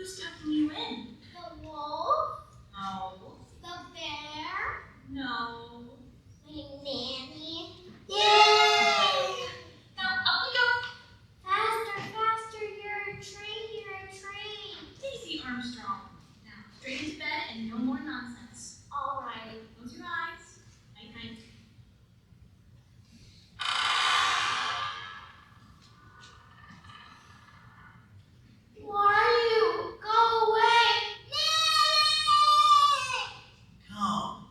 Who's tucking you in? The wolf? No. The bear? No. My nanny? Yay! Now up we go. Faster, faster, you're a train. Daisy Armstrong. Now straight into bed and no more nonsense. All right. Close your eyes. Night night. Who are you? Go away. Come.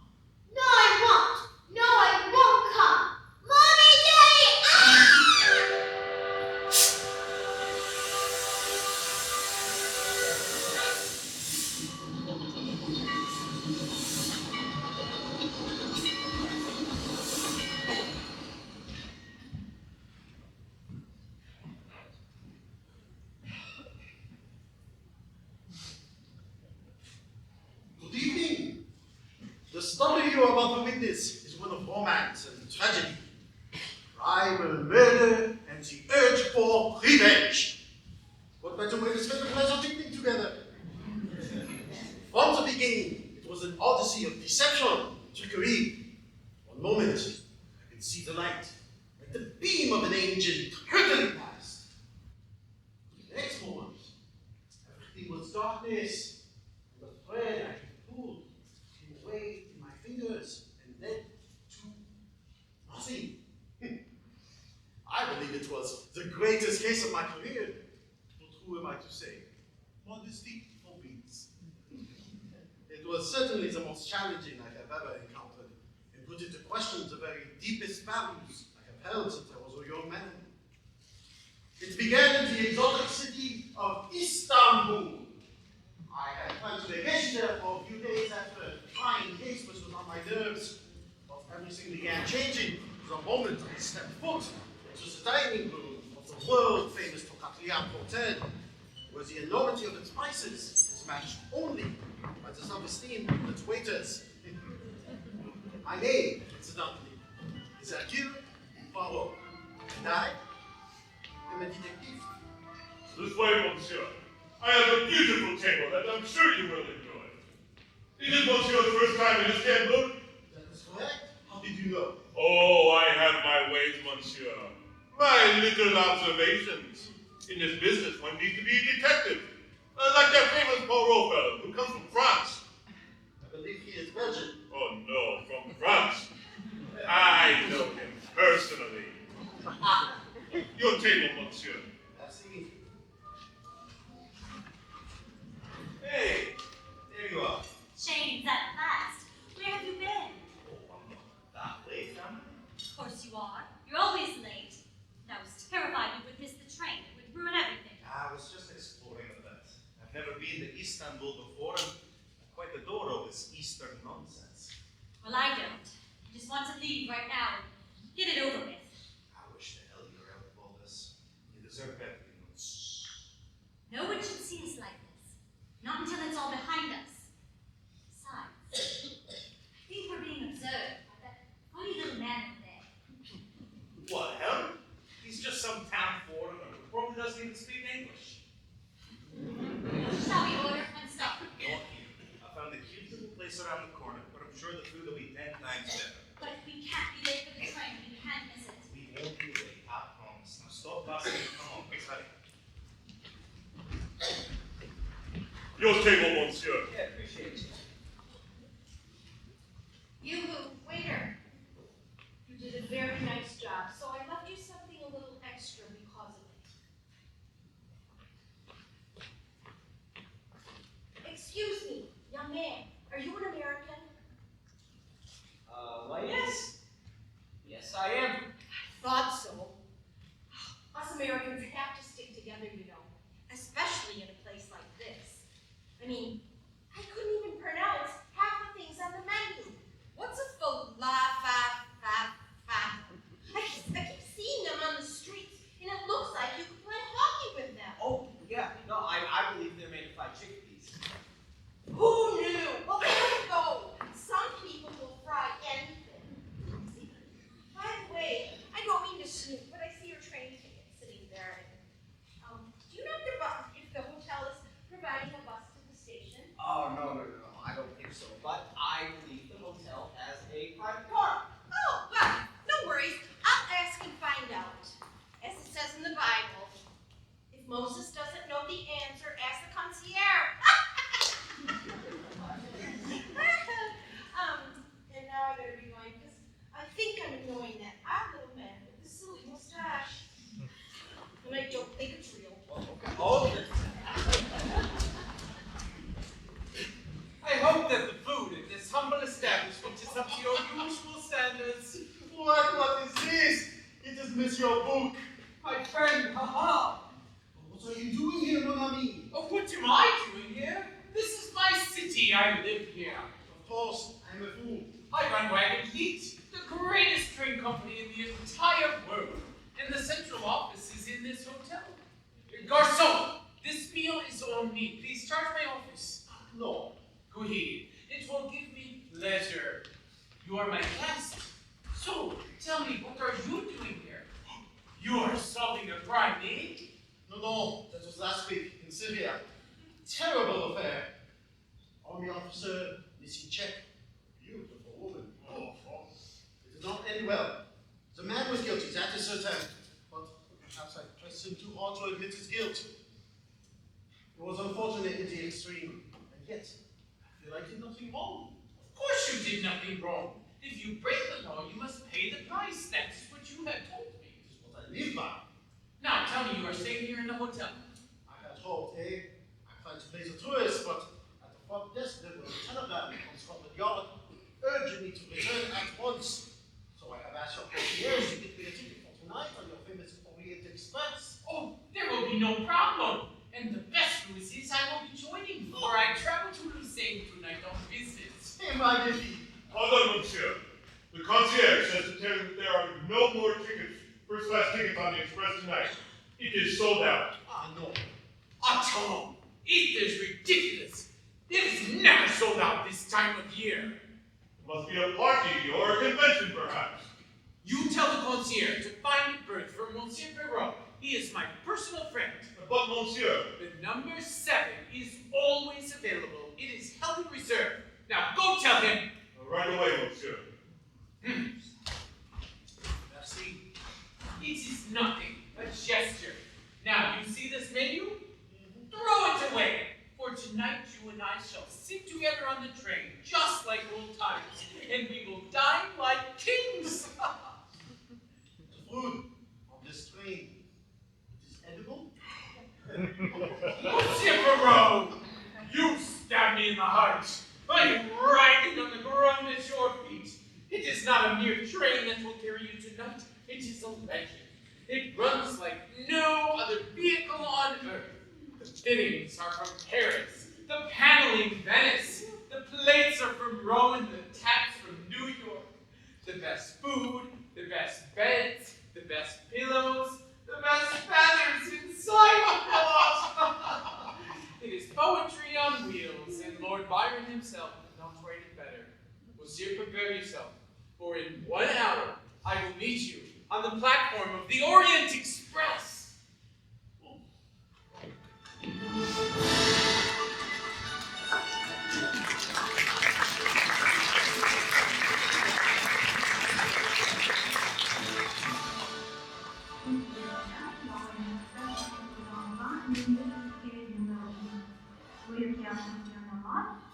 No, I won't. No, I won't come. Mommy, Daddy! Ah! Good evening. The story you are about to witness is one of romance and tragedy, crime and murder, and the urge for revenge. What better way to spend a pleasant evening together? From the beginning, it was an odyssey of deception, trickery. One moment, I could see the light, like the beam of an angel hurtling past. The next moment, everything was darkness, and the thread I had pulled came away in my fingers and led to nothing. I believe it was the greatest case of my career, but who am I to say? Modesty forbids. It was certainly the most challenging I have ever encountered, and put into question the very deepest values I have held since I was a young man. It began in the exotic city of Istanbul. I had planned to vacation there for a few days after a trying case which was on my nerves, but everything began changing the moment I stepped foot into the dining room of the world-famous Tocatlian Hotel, where the enormity of its prices was matched only by the self-esteem of its waiters. My name, incidentally, is Hercule Poirot, and I am a detective. This way, monsieur. I have a beautiful table that I'm sure you will enjoy. Is it monsieur's first time in Istanbul? That is correct. How did you know? Oh, I have my ways, monsieur. My little observations. In this business, one needs to be a detective. Like that famous Poirot fellow who comes from France. I believe he is Belgian. Oh no, from France. I know him personally. Your table, monsieur. Merci. Hey, there you are. James, at last. Where have you been? Oh, I'm not that late, am I? Of course you are. You're always late. And I was terrified you would miss the train. It would ruin everything. I was just exploring a bit. I've never been to Istanbul before, and I quite adore all this Eastern nonsense. Well, I don't. I just want to leave right now and get it over with. I wish the hell you were out of all this. You deserve better, you know. No one should see us like this. Not until it's all behind us. Besides, I think we're being observed by that funny little man over there. What, him? He's just some town foreigner who probably doesn't even speak English. Shall we order and stop? Not here. I found a cute little place around the corner, but I'm sure the food will be 10 times better. But we can't be late for the train. We can't miss it. We won't be late, I promise. Now stop fussing and come on, let's hurry. Your table, monsieur. Yeah, appreciate it. You, waiter. You did a very nice job, so I left you something a little extra because of it. Excuse me, young man. Are you an American? Why, yes. Yes, I am. I thought so. Us Americans have to stick together, you know, especially in a place like this. I mean, I couldn't even pronounce half the things on the menu. What's a falafel? I keep seeing them on the streets, and it looks like you could play hockey with them. Oh, yeah. No, I believe they're made of fried chickpeas. Who knew? Well, there you go. Some people will fry anything. By the way, I don't mean to snoop, but I see your train ticket sitting there. Do you know if the hotel is providing a it's all me. Please charge my office. No. Go ahead. It will give me pleasure. You are my guest. So, tell me, what are you doing here? You are solving a crime, eh? No, that was last week in Syria. Terrible affair. Army officer, missing check. Beautiful woman. Oh, it did not end well. The man was guilty, that is certain. But perhaps I pressed him too hard to admit his guilt. It was unfortunate in the extreme, and yet I feel I did nothing wrong. Of course you did nothing wrong. If you break the law, you must pay the price. That is what you had told me. It is what I live by. Now, tell me, you are staying here in the hotel. I had hoped, I tried to play the tourist, but at the front desk there was a telegram from Scotland Yard urging me to return at once. So I have asked your concierge to get me a ticket for tonight on your famous Orient Express. Oh, there will be no problem. And the best news is I will be joining you, for I travel to Lucerne tonight on business. Hey, my lady. Pardon, monsieur. The concierge says to tell you that there are no more tickets, first-class tickets on the express tonight. It is sold out. Ah, no. Attends, it is ridiculous. It is never sold out this time of year. It must be a party or a convention, perhaps. You tell the concierge to find a berth for Monsieur Perrault. He is my personal friend. But, monsieur, The number 7 is always available. It is held in reserve. Now go tell him. right away, monsieur. Merci. It is nothing, a gesture. Now, you see this menu? Throw it away. For tonight, you and I shall sit together on the train, just like old times, and we will dine like kings. The food on this train, it is edible? Monsieur Perrault, you stab me in the heart. I am writhing on the ground at your feet. It is not a mere train that will carry you tonight. It is a legend. It runs like no other vehicle on earth. The fittings are from Paris, the paneling Venice, the plates are from Rome, and the taps from New York. The best food, the best beds, the best pillows, the best feathers inside the pillows. It is poetry on wheels, and Lord Byron himself could not write it better. Monsieur, prepare yourself, for in 1 hour I will meet you on the platform of the Orient Express.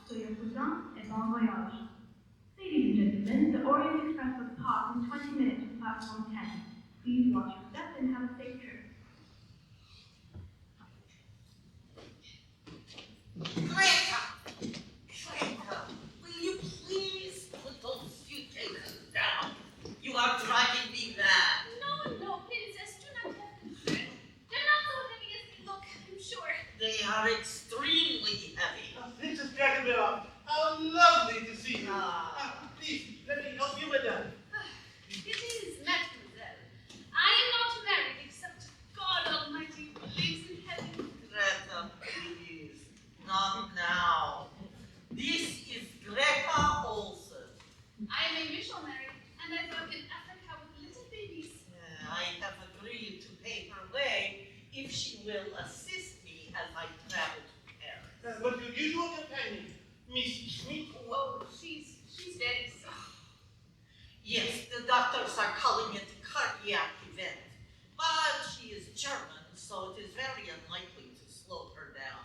Soyez prudent et bon voyage. Ladies and gentlemen, the Orient Express will depart in 20 minutes from platform 10. Please watch your step and have a safe trip. Greta! Greta, will you please put those suitcases down? You are driving me mad. No, princess, do not have concern. They're not so heavy as they look, I'm sure. They are extremely heavy. Princess Dracula, how lovely to see you. Please, let me help you, madame. It is, mademoiselle. I am not married except God Almighty who lives in heaven. Greta, please. Not now. This is Greta Olsen. I am a missionary, and I work in Africa with little babies. I have agreed to pay her way if she will assist me as I travel to Paris. But your usual companion, Miss Schmidt. Oh, she's very sick. Yes, the doctors are calling it a cardiac event, but she is German, so it is very unlikely to slow her down.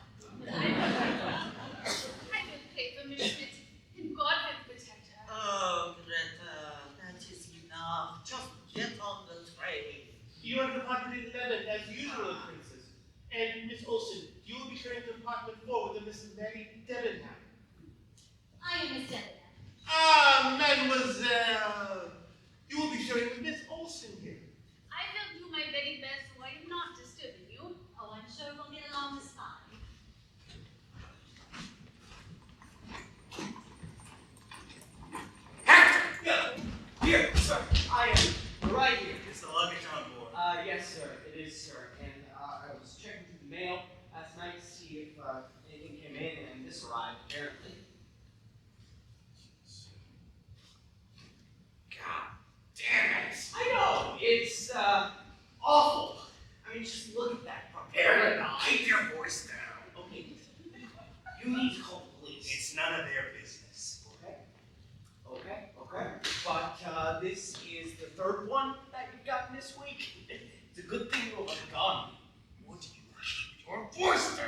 I will pray for Miss Schmidt, and God will protect her. Oh, Greta, that is enough. Just get on the train. You are departed in 11 as usual, princess. And Miss Olsen, you will be sharing compartment 4 with the Miss Mary Debenham. I am Miss Debenham. Ah, mademoiselle! You will be sharing with Miss Olsen here. anything came in and this arrived, apparently. God damn it! I know, it's awful. I mean, just look at that prepared. Keep your voice down. Okay, you need to call the police. It's none of their business. Okay. But this is the third one that you've gotten this week. It's a good thing you have a gun. Would you keep your voice down?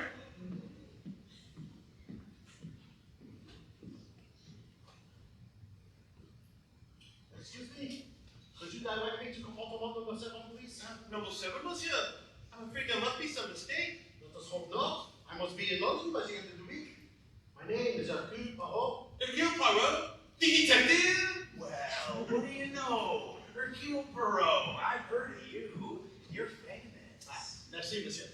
Excuse me. Could you direct me to compartment number 7, please? Number 7, monsieur. I'm afraid there must be some mistake. Let us hope not. I must be in London by the end of the week. My name is Hercule Poirot. Hercule Poirot? The detective? Well, what do you know? Hercule Poirot, I've heard of you. You're famous. Merci, monsieur.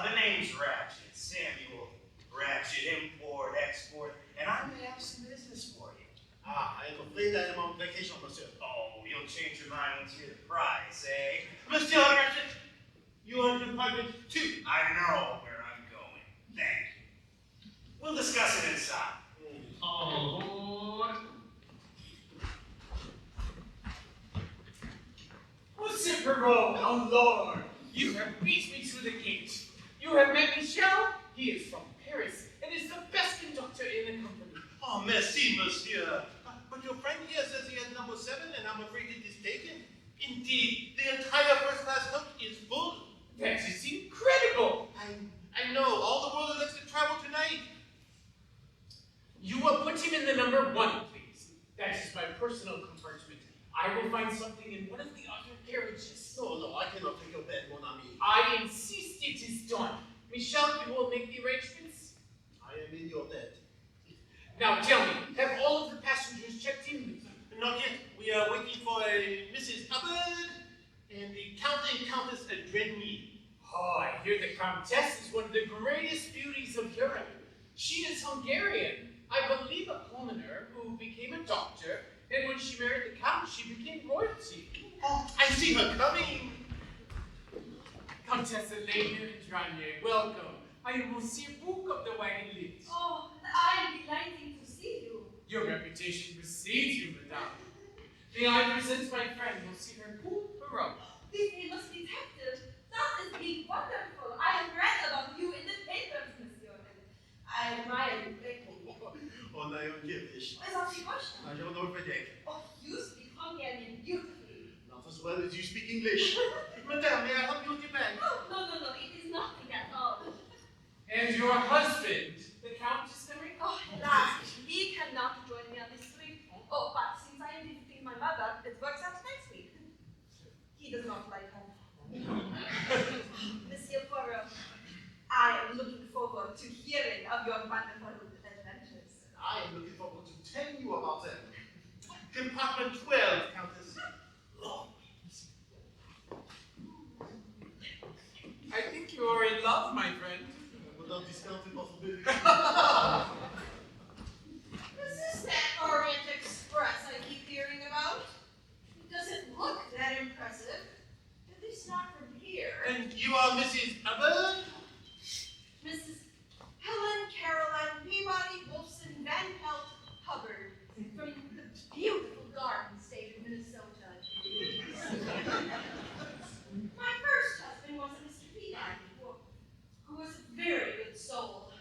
The name's Ratchet. Samuel Ratchet, import, export, and I may have some business for you. I am afraid I am on vacation, monsieur. Oh, you'll change your mind once you hear the price, eh? Monsieur Ratchet, you are in Department 2. I know where I'm going. Thank you. We'll discuss it inside. Oh, Monsieur Perrault, oh Lord, you have beat me to the gate. You have met Michel. He is from Paris and is the best conductor in the company. Oh, merci, monsieur. But your friend here says he has number 7, and I'm afraid it is taken. Indeed, the entire first-class coach is full. That is incredible. I know. All the world elects to travel tonight. You will put him in the number 1, please. That is my personal compartment. I will find something in one of the other carriages. No, I cannot take your bed, mon ami. I insist it is done. Michel, you will make the arrangements? I am in your debt. Now tell me, have all of the passengers checked in with you? Not yet. We are waiting for a Mrs. Hubbard and the Count and Countess Adrenny. Oh, I hear the Countess is one of the greatest beauties of Europe. She is Hungarian. I believe a commoner who became a doctor, and when she married the Count, she became royalty. Oh, I see her coming. Countess Elena Adrenny, welcome. I am Monsieur Book of the Wagon List. Oh, I am delighted to see you. Your reputation precedes you, madame. May I present my friend, Monsieur Hercule Poirot? The famous detective. That is being wonderful. I have read about you in the papers, monsieur. I admire you greatly. On a Kievish. Without the question. I don't know if I Oh, you speak Hungarian beautifully. Not as well as you speak English. Madame, may I help you with your bag? Oh, no. It is nothing at all. And your husband, the Count, is coming? Oh, alas, he cannot join me on this trip. Oh, but since I am visiting my mother, it works out nicely. He does not like home. Monsieur Poirot, I am looking forward to hearing of your wonderful adventures. I am looking forward to telling you about them. Compartment 12, Countess. I think you are in love, my friend. Without discounting possibility. This is that Orient Express I keep hearing about. It doesn't look that impressive. At least not from here. And you are Mrs. Hubbard? Mrs. Helen Caroline Peabody Wolfson Van Pelt Hubbard from the beautiful Garden State of Minnesota. My first husband was a Mr. Peabody, who was a very good soul.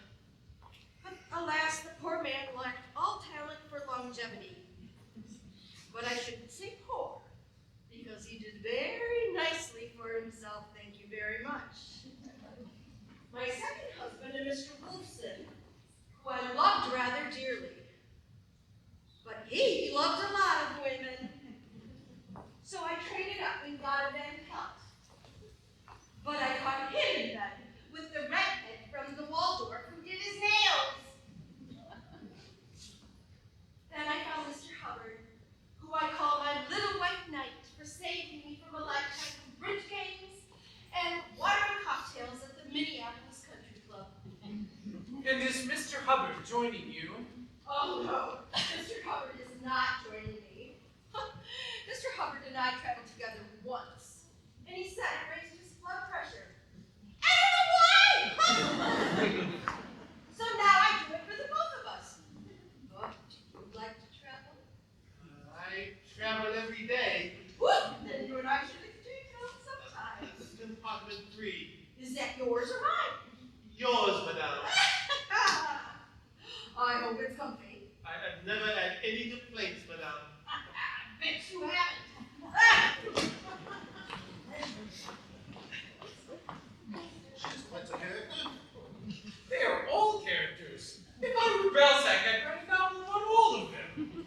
But alas, the poor man lacked all talent for longevity. But I shouldn't say poor, because he did very nicely for himself, thank you very much. My second husband, a Mr. Wolfson, who I loved rather dearly. But he loved a lot of women. So I traded up and got a Van Pelt. But I caught him in bed with the redhead from the Waldorf who did his nails. Then I found Mr. Hubbard, who I call my little white knight for saving me from a lifetime of bridge games and watering cocktails at the Minneapolis Country Club. And is Mr. Hubbard joining you? Oh no, Mr. Hubbard is not joining me. Mr. Hubbard and I traveled together once, and he said it raised his blood pressure. I don't know why! this country? I've never had any complaints, madame. I bet you haven't. She's quite a character. They are all characters. If I were Belsac, I'd write a novel on all of them.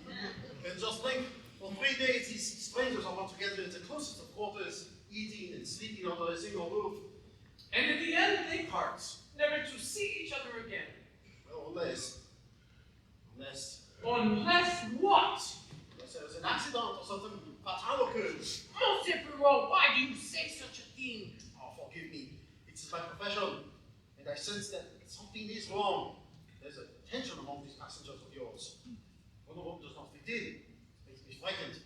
And just think, for 3 days these strangers are all together in the closest of quarters, eating and sleeping under a single roof. And in the end, they part, never to see each other again. Well, unless Unless what? there's an accident or something fatal occurs. Monsieur Perrault, why do you say such a thing? Oh, forgive me. It's my profession, and I sense that something is wrong. There's a tension among these passengers of yours. One of them does not fit in. It makes me frightened.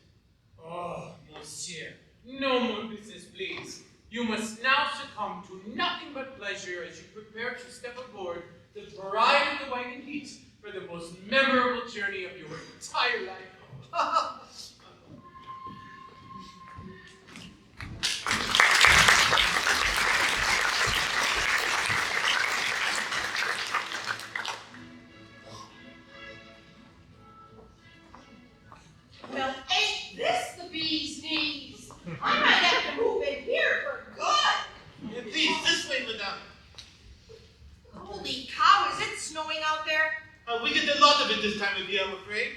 Oh, monsieur, no more business, please. You must now succumb to nothing but pleasure as you prepare to step aboard the Bride of the Wagon Heat for the most memorable journey of your entire life. Well, ain't this the bee's knees? I might have to move in here for good. Yeah, please, this way, madame. Holy cow, is it snowing out there? We get a lot of it this time of year, I'm afraid.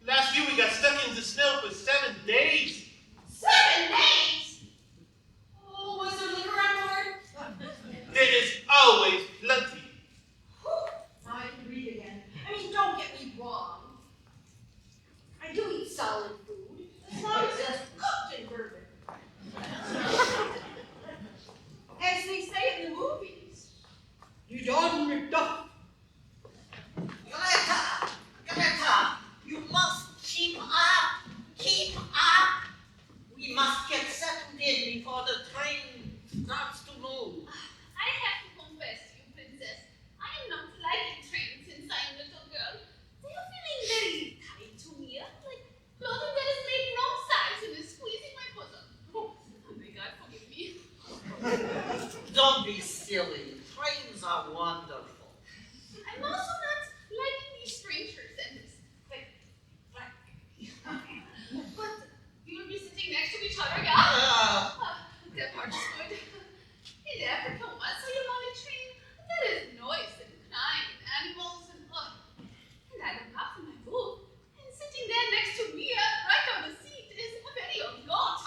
Last year we got stuck in the snow for 7 days. 7 days? Oh, was there liquor on board? There is always plenty. Whew, now I can read again. I mean, don't get me wrong. I do eat solid food, as long as it's cooked in bourbon. As they say in the movies, you done McDuff. Greta, you must keep up. Keep up. We must get settled in before the train starts to move. I have to confess to you, Princess, I am not liking trains since I'm a little girl. They are feeling very tight to me, like clothing that is made wrong size and is squeezing my bosom. Oh, may God forgive me. Don't be silly. Trains are wonderful. I'm also not liking these strangers and this, like, but we will be sitting next to each other, yeah? That part is good. In Africa once I am on a train, there is noise and crying and animals and I look up from my book, and sitting there next to me, right on the seat, is a very old goat.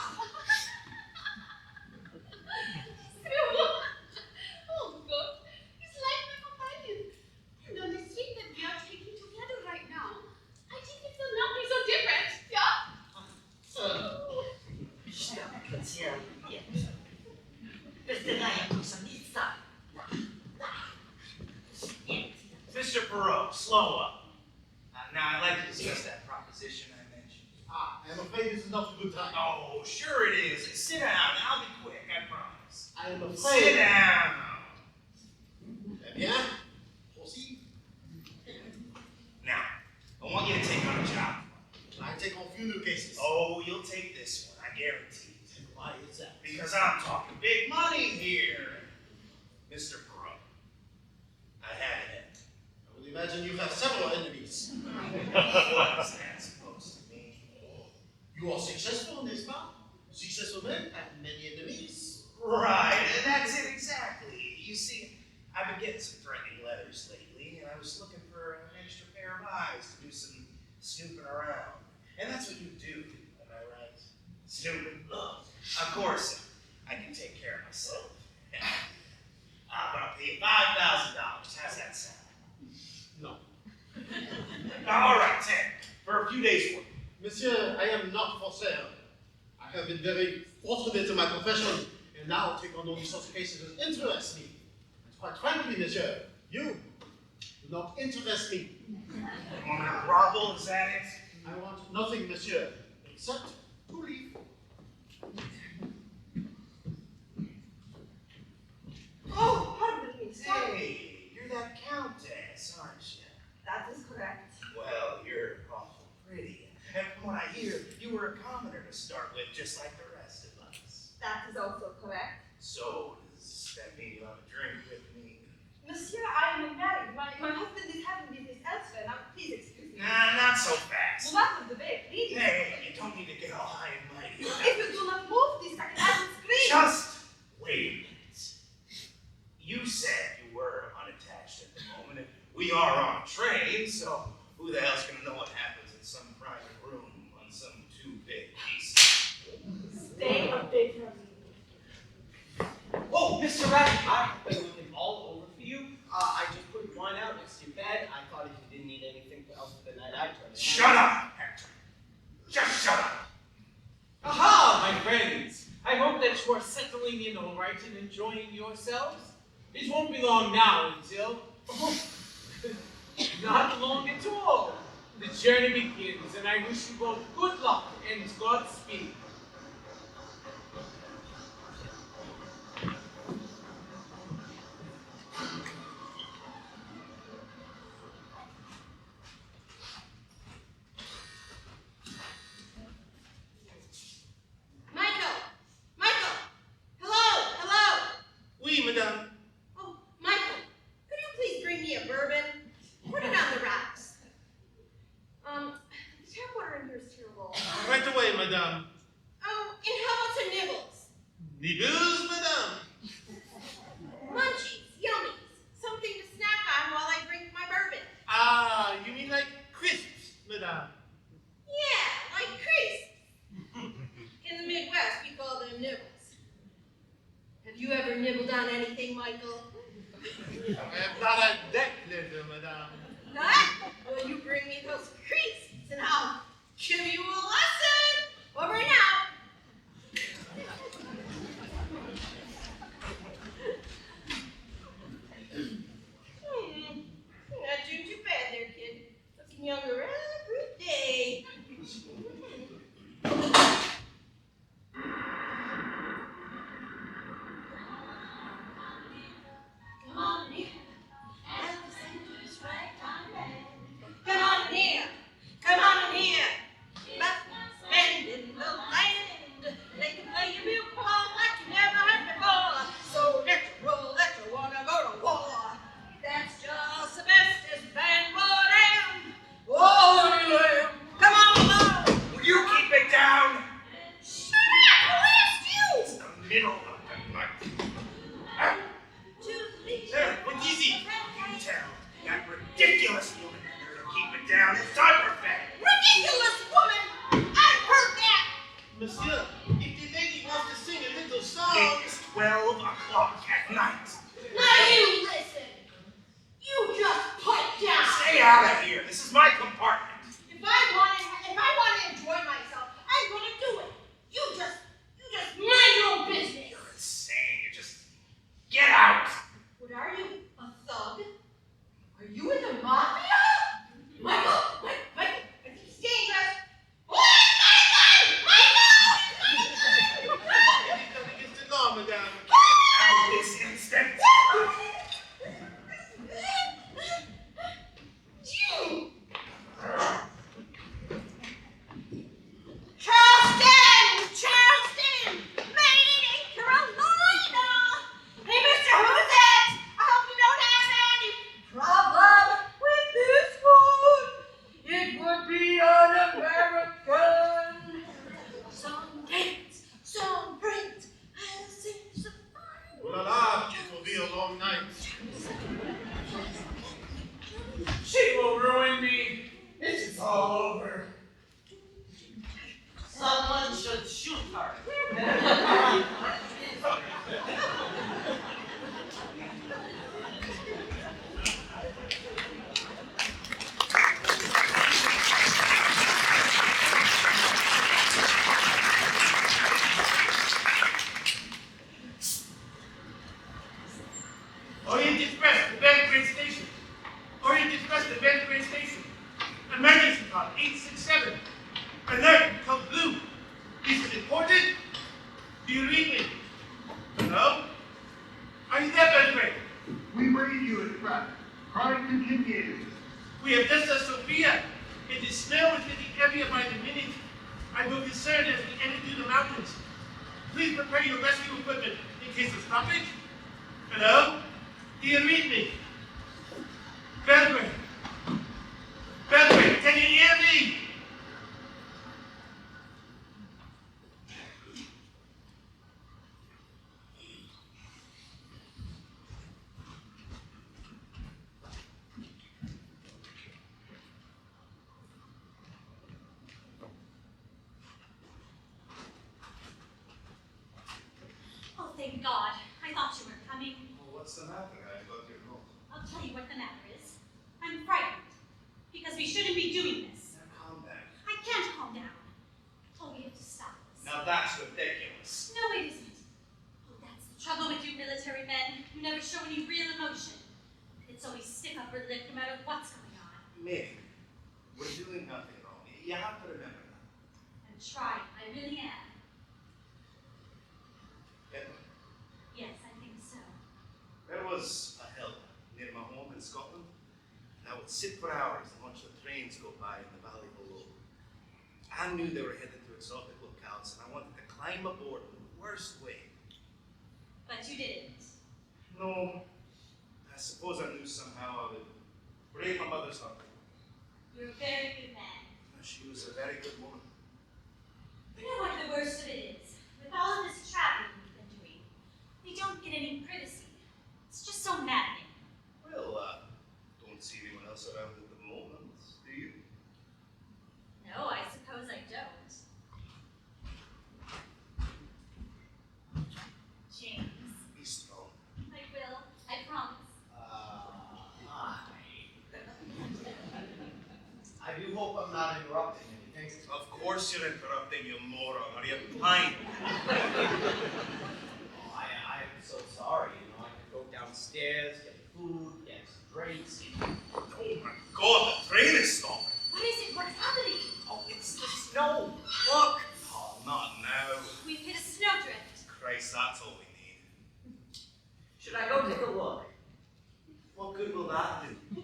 Old goat is like my companion. And on the street that we are taking together right now, I think it will not be so different, yeah? Mr. Perrault, slow up. Now, I'd like to discuss that proposition I mentioned. I'm afraid this is not a good time. Oh, sure it is. Sit down. I'll be quick, I promise. I am afraid. Sit down. Eh bien, proceed. Now, I want you to take on a job. I take on few new cases. Oh, you'll take this one, I guarantee it. And why is that? Because I'm talking big money here. Mr. Perrault, I have an enemy. I would imagine you have several enemies. What is that supposed to mean? You are successful, n'est-ce pas? Successful men have many enemies. Right, and that's it exactly. You see, I've been getting some threatening letters lately, and I was looking for an extra pair of eyes to do some snooping around. And that's what you do, am I right? Snooping. Look, of course, I can take care of myself. But I'll pay you $5,000. How's that sound? No. All right, 10. For a few days' work. Monsieur, I am not for sale. I have been very fortunate in my profession, and now take on only such cases as interest me. And quite frankly, monsieur, you do not interest me. You want me to grovel, is that it? I want nothing, monsieur, except to leave. Oh, pardon me, sorry. Hey, you're that countess, aren't you? That is correct. Well, you're awful pretty. And from what I hear, you were a commoner to start with, just like the rest of us. That is also correct. So, does that mean you have a drink with me? Monsieur, I am married. My husband is having business elsewhere. Now, please moment. We are on a train, so who the hell's gonna know what happens in some private room on some two big pieces? Stay away from me. Oh, Mr. Rabbit, I've been looking all over for you. I just put wine out next to your bed. I thought if you didn't need anything else for the night, I'd turn it. Shut up, Hector. Just shut up. Aha, my friends! I hope that you are settling in all right and enjoying yourselves. It won't be long now until... not long at all. The journey begins, and I wish you both good luck and Godspeed. Michael! Michael! Hello! Hello! Oui, madame. Oh, Michael, could you please bring me a bourbon? Put it on the rocks. The tap water in here is terrible. Right away, madame. Oh, and how about some nibbles? Nibbles, madame. Munchies, yummies, something to snack on while I drink my bourbon. Ah, you mean like crisps, madame? Yeah, like crisps. In the Midwest, we call them nibbles. Have you ever nibbled on anything, Michael? I have not had that pleasure, madame. Not? Well, you bring me those crisps, and I'll give you a lesson. Over and out. Not doing too bad there, kid. Looking younger every day. Come on in. Alexander's right on land. Come on in here. Come on in here. But spending the land. They can play your milk ball like you never heard before. So let you wanna go to war. That's just the bestest band for them. Oh, yeah. Come on along. Will you keep it down? Shut up! Who asked you? It's the middle of the night. There, what is it? You tell that ridiculous woman there to keep it down. It's time for bed. Ridiculous woman! I've heard that! Monsieur, if the lady wants to sing a little song... It's 12 o'clock at night. Now you listen! You just pipe down! Stay out of here. This is my compartment. If I want to enjoy myself, I'm gonna do it. You just mind your own business. You're insane. You just get out. What are you, a thug? Are you in the mafia? Michael, I think he's dangerous. Michael! Nothing against the law, madame. Out this instant. You! Charleston! Made in Carolina! Hey, Mr. Who's It? I hope you don't have any problem with this one. It would be un-American. Some dance, some print, I'll sing some fun. Well, la, it will be a long night. She will ruin me. It is all over. Someone should shoot her. Orient Express to Belgrade Station. Orient Express to Belgrade Station. Emergency call 867. Alert, code blue. Is it important? Do you read me? Hello? Are you there, Belgrade? We read you, Express. Crime continues. We have just left Sophia. The snow is getting heavier by the minute. I will concern as we enter through the mountains. Please prepare your rescue equipment in case of stoppage. Hello? Do you read me? Belgrade. Belgrade, can you hear me? thought you were coming. Oh, what's the matter? I got your note. I'll tell you what the matter is. I'm frightened. Because we shouldn't be doing this. Now calm down. I can't calm down. Oh, we have to stop this. Now that's ridiculous. No, it isn't. Oh, that's the trouble with you military men. You never show any real emotion. It's always stiff upper lip no matter what's going on. Meg, we're doing nothing wrong. You have to remember that. I'm trying. I really am. Edward, Yes, I think so. there was a hill near my home in Scotland, and I would sit for hours and watch the trains go by in the valley below. I knew they were headed to exotic locales, and I wanted to climb aboard in the worst way. But you didn't. No, I suppose I knew somehow I would break my mother's heart. You're a very good man. She was a very good woman. You know what the worst of it is? With all of this traveling we've been doing, we don't get any privacy. It's just so maddening. Well, don't see anyone else around at the moment, do you? No, I suppose I don't. James, Be strong. I will. I promise. I do hope I'm not interrupting anything. Of course you're interrupting, you moron. Are you blind? Oh, I am so sorry. You know, I could go downstairs, get food, get some drinks. Oh my God, the train is stopping. What is it? What's happening? Oh, it's the snow. Look. Oh, not now. We've hit a snowdrift. Christ, that's all we need. Should I go take a look? What good will that do?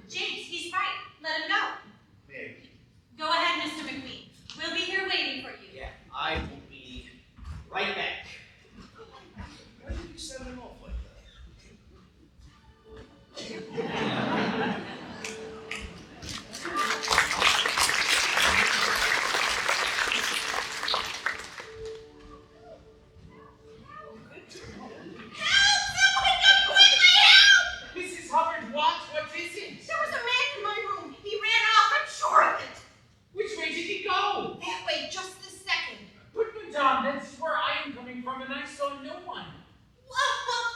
James, he's right. Let him go. Maybe. Go ahead, Mr. McQueen. We'll be here waiting for you. Yeah, I will be right back. Why did you send him off like Mrs. Hubbard, what? What is it? There was a man in my room. He ran off. I'm sure of it. Which way did he go? That way, just this second. But madame, that's where I am coming from, and I saw no one. Well,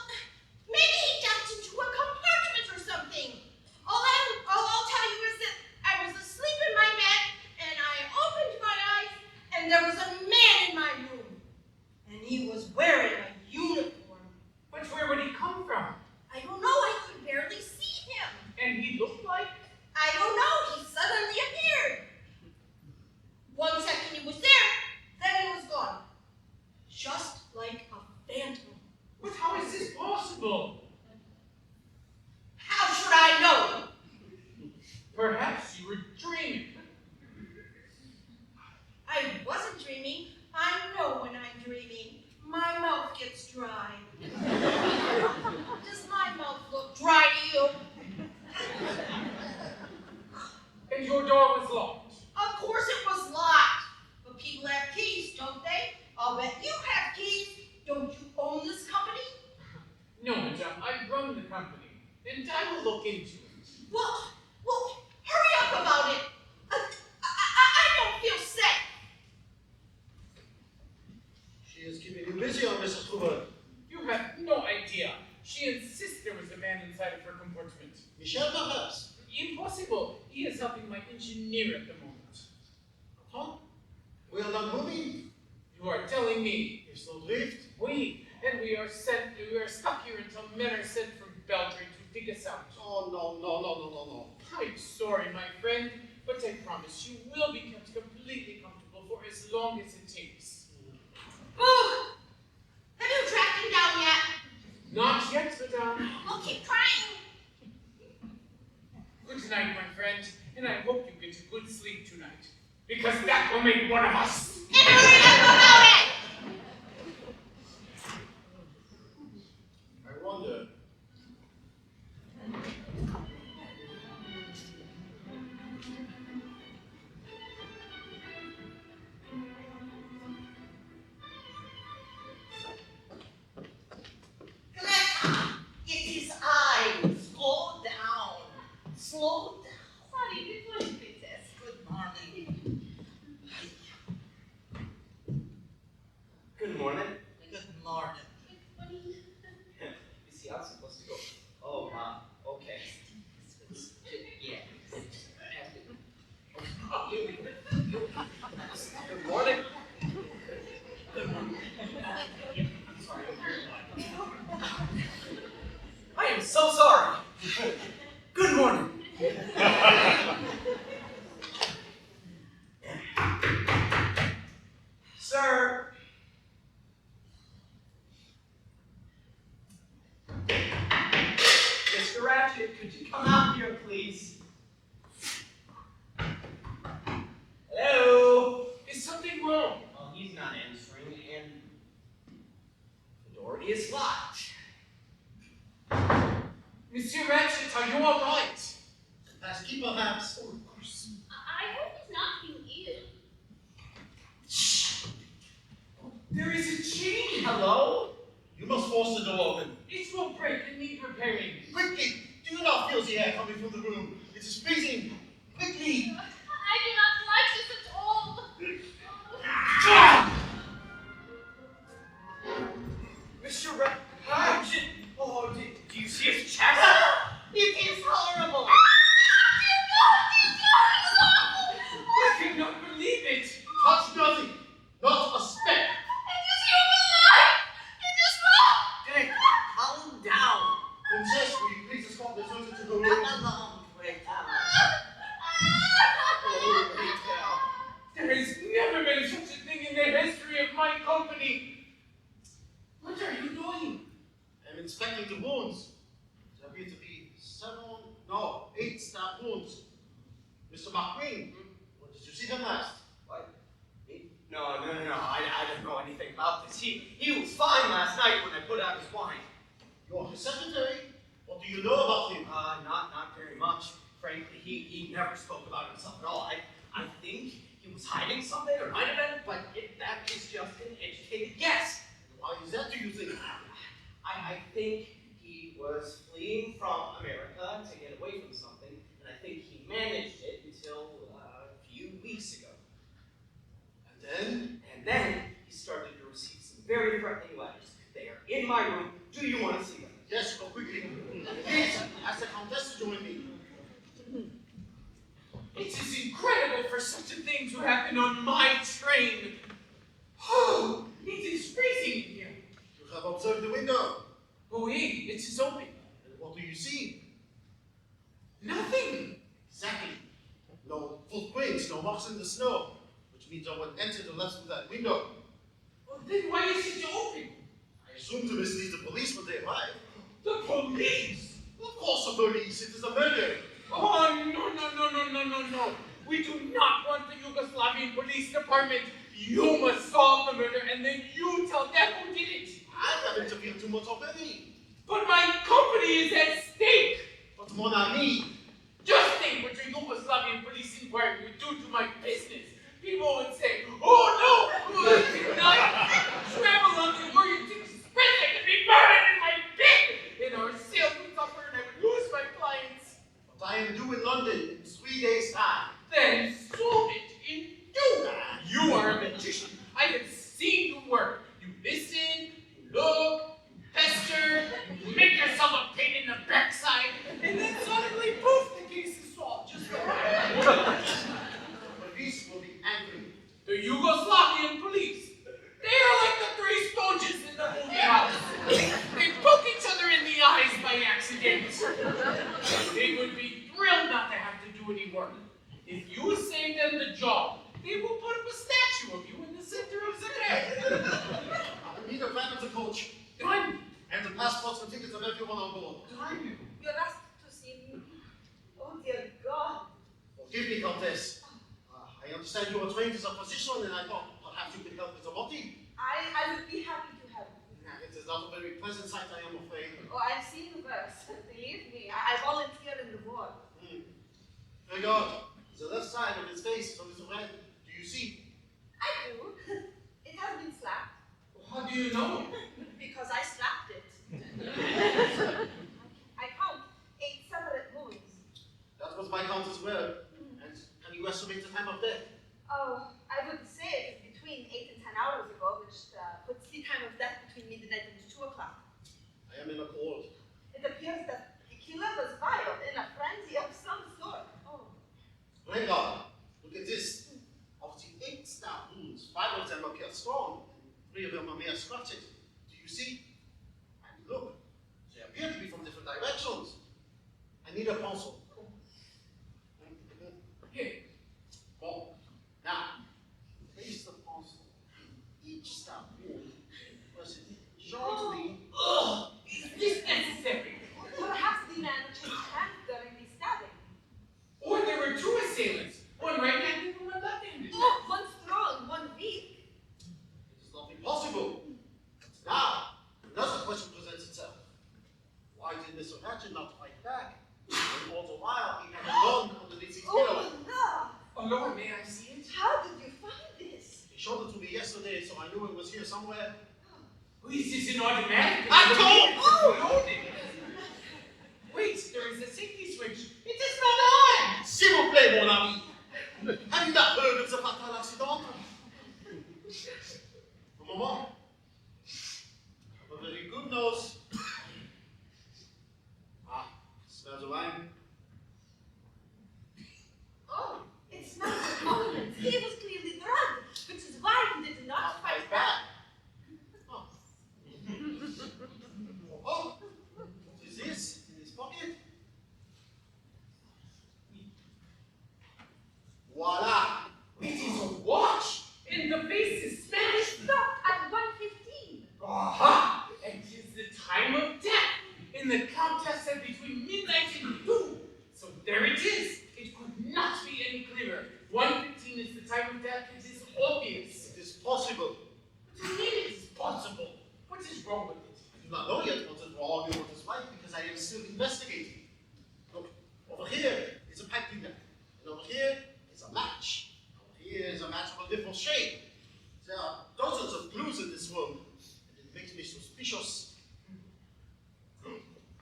maybe he jumped into a compartment or something. All I'll tell you is that I was asleep in my bed, and I opened my eyes, and there was a man in my room. And he was wearing a uniform. But where would he come from? I don't know, I could barely see him. And he looked like? I don't know, he suddenly appeared. 1 second he was there, then he was gone. Just like a phantom. But how is this possible? How should I know? Perhaps you were dreaming. I wasn't dreaming. I know when I'm dreaming. My mouth gets dry. Does my mouth look dry to you? And your door was locked. Of course it was locked. But people have keys, don't they? I'll bet you have keys. Don't you own this company? No, madame, I run the company, and I will look into it. Well, hurry up about it. I don't feel safe. She is keeping you busy, Mrs. Hoover. You have no idea. She insists there was a man inside of her compartment. Michel, perhaps? Impossible. He is helping my engineer at the moment. Huh? We are not moving. You are telling me. There's no drift. And we are stuck here until men are sent from Belgrade to dig us out. Oh, no. I'm sorry, my friend, but I promise you will be kept completely comfortable for as long as it takes. Ooh, have you tracked him down yet? Not yet, madame. I'll keep trying. Good night, my friend, and I hope you get a good sleep tonight, because that will make one of us. And hurry up about it! I wonder. Greta, it is I. Slow down. Slow down. Sorry, good morning, princess. Good morning. Sir. Mr. Ratchet, could you come out here, please? Hello? Is something wrong? Well, he's not answering, and the door is locked. Monsieur Ratchet, are you all right? Passkey, perhaps. Oh, of course. I hope he's not being ill. Shh! There is a chain. Hello? You must force the door open. It will break and need repairing. Quickly! Do you not feel the air coming from the room? It is freezing. Quickly! I do not like this at all. Mr. Ratchet! Oh, do you see his chest? It is horrible! Dear God, he's awful. I cannot believe it. Touch nothing. Not a speck. It is human life. It is wrong. Dick, calm down. Princess, will you please escort the soldier to the Come room? along, Great Oh, Retail. There has never been such a thing in the history of my company. What are you doing? I'm inspecting the wounds. There appear to be 8 stab wounds. Mr. McQueen, did you see him last? What? No. I don't know anything about this. He was fine last night when I put out his wine. You're his secretary. What do you know about him? Not very much. Frankly, he never spoke about himself at all. I think he was hiding something, or might have been, but that is just an educated guess. Why is that, do you think? I think he was fleeing from America to get away from something, and I think he managed it until a few weeks ago. And then he started to receive some very threatening letters. They are in my room. Do you want to see them? yes, go quickly. Please, ask the Countess to join me. It is incredible for such a thing to happen on my train. Oh, it is freezing in here. You have observed the window. Oui, it is open. And what do you see? Nothing. Exactly. No footprints, no marks in the snow. Which means I would enter the left through that window. Well, then why is it open? I assume to mislead the police when they arrive. The police? Of course the police. It is a murder. Oh, no. We do not want the Yugoslavian police department. You must solve the murder and then you tell them who did it. I have interfered too much already. But my company is at stake. But mon ami, Just think what your Yugoslavian police inquiry would do to my business. People would say, oh no, I cannot travel on the Orient Express. I could be murdered in my bed. And our sales would suffer and I would lose my clients. but I am due in London in 3 days' time. Then solve it in you. You are a magician. I have seen you work. You listen, you look, you pester, you make yourself a pain in the backside, and then suddenly, poof, the case is solved just like that. The police will be angry. The Yugoslavian police, they are like the three stooges in the movie house. They poke each other in the eyes by accident. They would be thrilled not to have to do any work. If you save them the job, they will put up a statue of you in the center of Zagreb. I need a van of the coach. Done. And the passports and tickets of everyone on board. Done. You're asked to see me. Oh, dear God. Forgive me, Countess. I understand you are trained as a physician, and I thought perhaps you could help with the body. I would be happy to help. It is not a very pleasant sight, I am afraid. Oh, I've seen the worst. Believe me, I volunteer in the war. Very good. The left side of his face is a little red. Do you see? I do. It has been slapped. How do you know? Because I slapped it. I count 8 separate wounds. That was my count as well. And can you estimate the time of death? Oh, I would say it's between 8 and 10 hours ago, which puts the time of death between midnight and 2 o'clock. I am in a cold. It appears that the killer was wild, in a frenzy of some sort. Oh. My God, look at this. Of the 8 stab wounds, 5 of them appear strong, and 3 of them are mere scratches. Do you see? And look, they appear to be from different directions. I need a pencil. Bon, now, place the parcel in each stab wound, press it gently. Ugh! Is this necessary? Perhaps the man changed hands during the stabbing. Or there were two assailants, one right-handed and one left-handed. Oh, one strong, one weak. It is not impossible. Now, another question presents itself. Why did Mr. Hatchet not fight back? When all the while he had a gun underneath his pillow. Oh, no. Oh, Lord, may I see it? How did you find this? He showed it to me yesterday, so I knew it was here somewhere. Oh, is this an automatic? I told- Oh, loading. Wait, there is a safety switch. It is not on. S'il vous plaît, mon ami. Have you not heard of the fatal accident? Un moment. A very good nose. Ah, smells of wine. Oh, it smells of Orient. He was clearly drugged, which is why he did not fight back. Oh. Oh, what is this in his pocket? Voila! It is a watch. And the face is smashed. Stopped at 1:15. Aha! And 'tis the time of death. And the Countess said between midnight and 2. So there it is. It could not be any clearer. 1:15 is the time of death. It is obvious. It is possible. What do you mean it is possible? What is wrong with it? I do not know yet what is wrong and what is right because I am still investigating. Look, over here is a pipe cleaner, and over here is a match. Over here is a match of a different shape. There are dozens of clues in this room, and it makes me suspicious.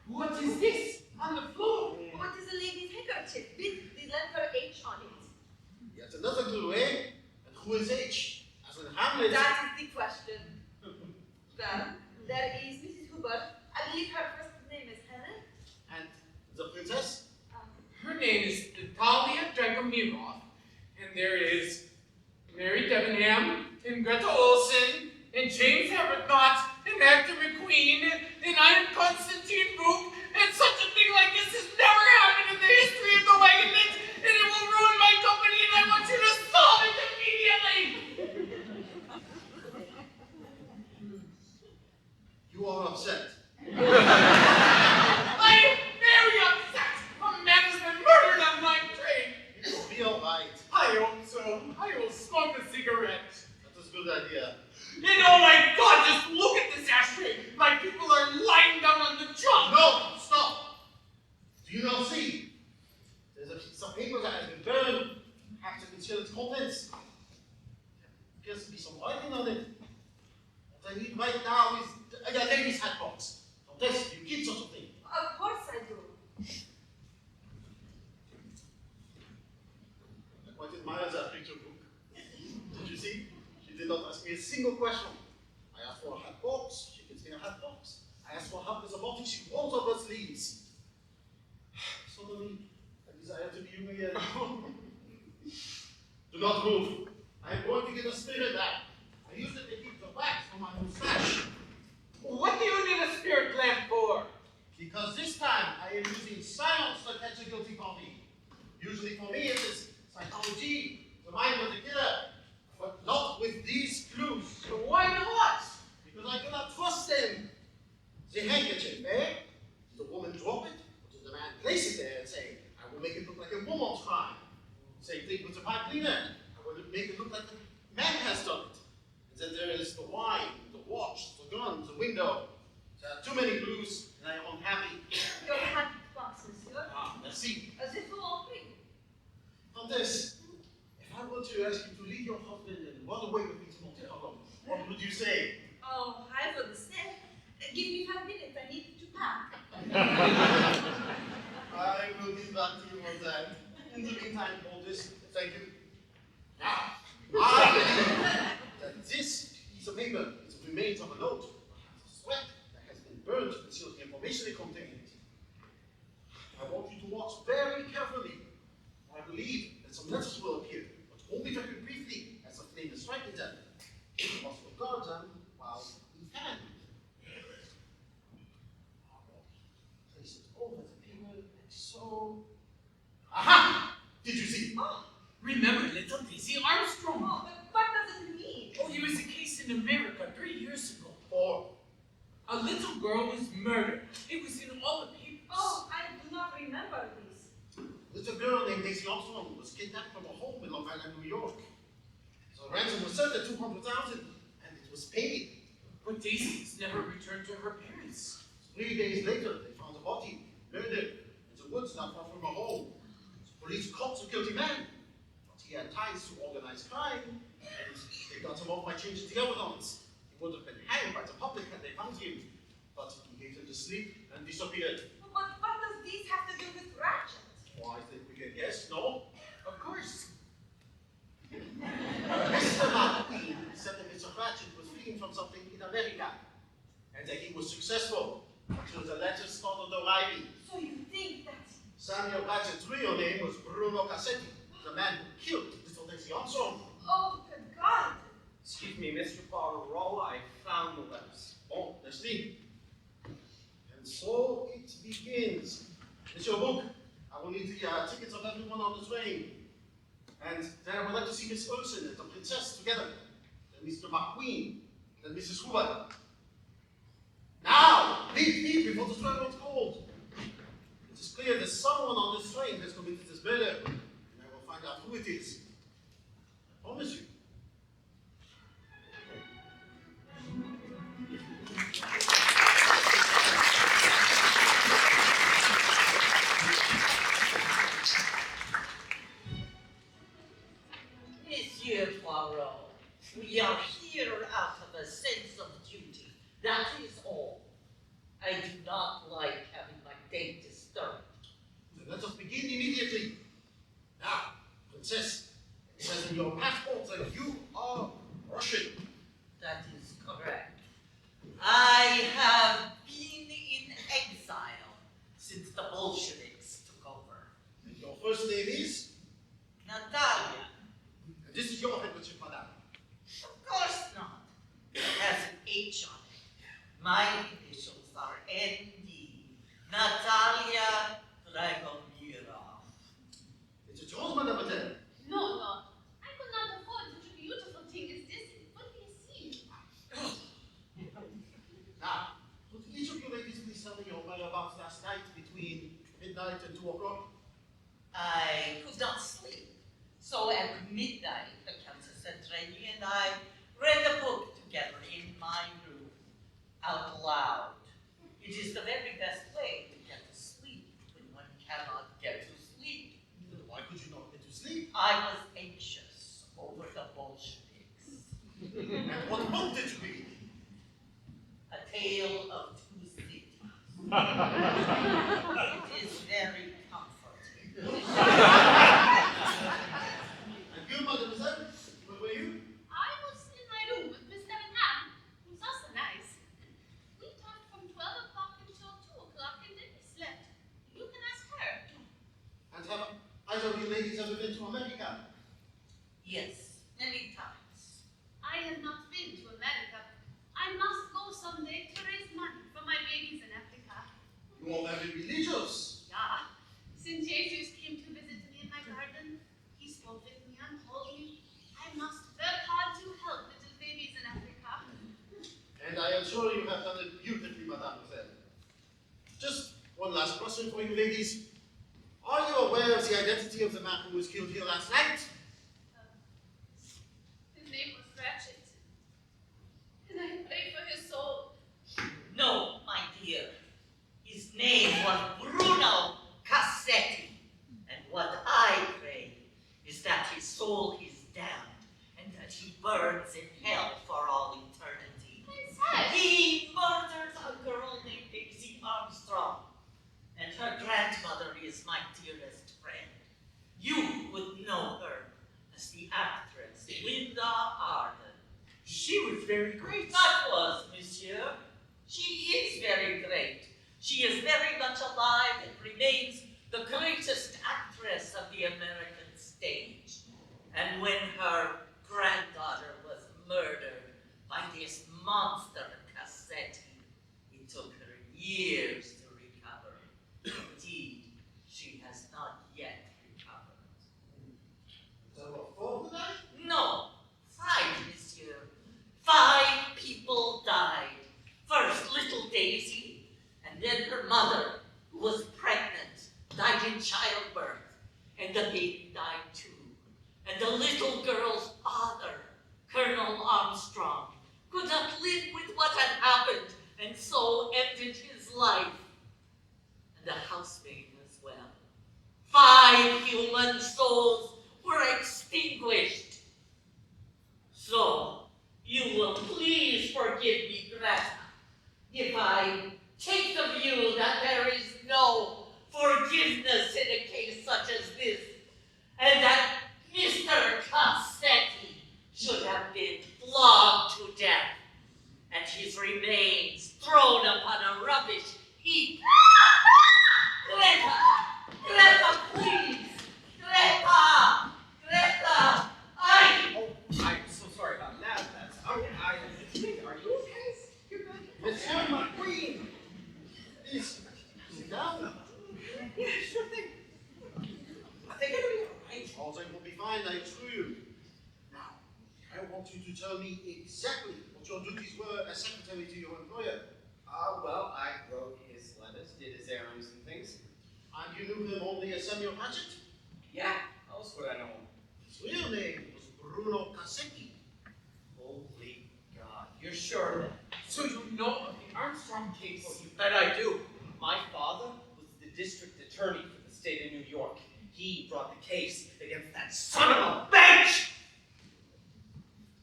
What is this on the floor? What is a lady's handkerchief with the letter H on it? Yet another clue, eh? And who is H? As in Hamlet. That is the question. Well, there is Mrs. Hubbard. I believe her first name is Helen. And the princess? Her name is Natalia Dragomirov, and there is Mary Debenham, and Greta Olson, and James Arbuthnot, and Hector McQueen, and I am Constantine Book, and such a thing like this has never happened in the history of the Wagonment, and it will ruin my company, and I want you to solve it immediately! You are upset. I am very upset! A man has been murdered on my train! It will be all right. I hope so. I will smoke a cigarette. That is a good idea. And oh my God, just look at this ashtray! My people are lying down on the junk! No, stop! Do you not see? There's a piece of paper that has been burned. Have to conceal its contents. There appears to be some writing on it. What I need right now is a lady's hat box. Yes, you keep such a thing. Of course I do. I quite admire that picture book. Did you see? She did not ask me a single question. I asked for a hat box. She gives me a hat box. I asked for help with a bottle. She rolls up her sleeves. Suddenly, I desire to be humiliated. Do not move. I am going to get a spirit lamp. I use it to keep the wax from my mustache. What do you need a spirit lamp for? Because this time I am using science to catch a guilty party. Usually for me it is psychology, the mind of the killer. But not with these clues. So why not? Because I cannot trust them. The handkerchief, eh? Did the woman drop it? Or did the man place it there and say, I will make it look like a woman's crime? Same thing with the pipe cleaner. I will make it look like the man has done it. And then there is the wine, the watch, the gun, the window. There are too many clues, and I am unhappy. Your hat box, monsieur. Ah, merci. As if for opening. Countess, if I were to ask you to leave your husband and run away with me to Monterrey, what would you say? Oh, I will say. Give me 5 minutes. I need to pack. I will get back to you on that. In the meantime, Countess, thank you. Now, I believe that this piece of paper is the remains of a note, perhaps a sweat that has been burned to conceal the information it contained. I want you to watch very carefully. I believe that some letters will appear, but only very briefly as the flame is striking them. You must regard them while you can. Place it over the paper like so. Aha! Did you see? Daisy. Remember little Daisy Armstrong? Oh, but what does it mean? Oh, there was a case in America 3 years ago. Or, A little girl was murdered. It was in all the papers. Oh, I do not remember this. little girl named Daisy Armstrong was kidnapped from a home in Long Island, New York. So ransom was set at $200,000, and it was paid. But Daisy was never returned to her parents. 3 days later, they found a body, murdered, in the woods not far from her home. The police caught the guilty man, but he had ties to organized crime, and they got him off by changing the evidence. He would have been hanged by the public had they found him, but he gave them to sleep and disappeared. But what does this have to do with Ratchet? Well, I think we can guess, no? Of course. Mr. McQueen said that Mr. Ratchet was fleeing from something in America, and that he was successful until the letters started arriving. So you think that... Samuel Ratchet's real name was Bruno Cassetti, the man who killed little Daisy Armstrong. Oh, good God! Excuse me, Mr. Poirot, I found the letters. Oh, let's see. And so it begins. It's your book. I will need the tickets of everyone on the train. And then I would like to see Miss Olsen and the princess together. Then Mr. McQueen. Then Mrs. Hoover. Now! Leave before the train runs cold. It is clear that someone on this train has committed this murder. And I will find out who it is. I promise you. Monsieur Poirot, we are here out of a sense of duty. That is all. I do not like having my day disturbed. Then let us begin immediately. Now, princess, it says in your passport that you are Russian. That is correct. I have been in exile since the Bolsheviks took over. And your first name is? Natalia. And this is your handkerchief, madame. Of course not. It has an H on it. My initials are ND. Natalia Dragomirov. Is it yours, mademoiselle? No, no. I could not afford such a beautiful thing as this. It would be a sin. Now, could each of you ladies please tell me your whereabouts last night between midnight and 2 o'clock? I could not sleep. So at midnight, the Countess Andreni and I read a book together in my room, out loud. It is the very best way to get to sleep when one cannot get to sleep. Then why could you not get to sleep? I was anxious over the Bolsheviks. And what book did you read? A Tale of Two Cities. It is very comforting. And you, mademoiselle, where were you? I was in my room with Miss Devonham, who's also nice. We talked from 12 o'clock until 2 o'clock and then we slept. You can ask her. And have either of you ladies ever been to America? Yes, many times. I have not been to America. I must go someday to raise money for my babies in Africa. You are very religious. Yeah. Since Jesus came to visit me in my garden, he spoke with me and told me I must work hard to help little babies in Africa. And I am sure you have done it beautifully, mademoiselle. Just one last question for you ladies. Are you aware of the identity of the man who was killed here last night? His name was Ratchet. And I pray for his soul. No, my dear. His name was Bruno Cassetti. And what I pray is that his soul is damned and that he burns in hell for all eternity. Princess! He murdered a girl named Daisy Armstrong. And her grandmother is my dearest friend. You would know her as the actress Linda Arden. She was very great. That was, monsieur. She is very great. She is very much alive and remains the greatest actress of the American stage. And when her granddaughter was murdered by this monster Cassetti, it took her years to recover. Indeed, she has not yet recovered. And the baby died too. And the little girl's father, Colonel Armstrong, could not live with what had happened, and so ended his life. And the housemaid as well. 5 human souls were extinguished. So, you will please forgive me, Greta, if I take the view that there is no forgiveness in a case such as this, and that Mr. Cassetti should have been flogged to death, and his remains thrown upon a rubbish heap. Greta! Greta, please! Greta! Greta! Oh, I'm so sorry about that. That's okay. Are you okay? Monsieur McQueen! Please, sit down. Yeah, sure thing. I think it'll be alright. All things will be fine, I assure you. Now, I want you to tell me exactly what your duties were as secretary to your employer. Well, I wrote his letters, did his errands and things. And you knew him only as Samuel Hatchett? Yeah, how else would I know him? His real name was Bruno Cassetti. Holy God, you're sure of that? So you know of the Armstrong case? Oh, you bet I do. My father was the district attorney for the state of New York. He brought the case against that son of a bitch!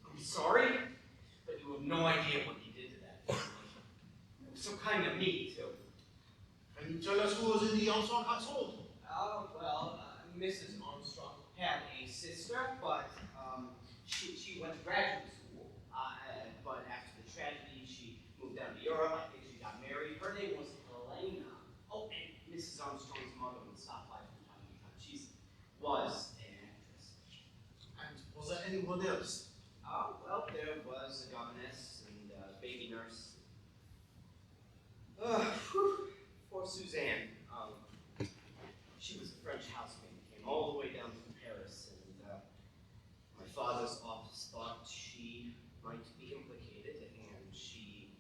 I'm sorry, but you have no idea what he did to that family. It was so kind of me, too. Can you tell us who was in the Armstrong household? Mrs. Armstrong had a sister, but she went to graduate school. But after the tragedy, she moved down to Europe. I think she got married. Her name was Helena. Oh, and Mrs. Armstrong's mother would stop by from time to time. She was an actress. And was there anyone else? Well, there was a governess and a baby nurse. Poor Suzanne. She was a French housemaid, came all the way down from Paris, and my father's office thought she might be implicated, and she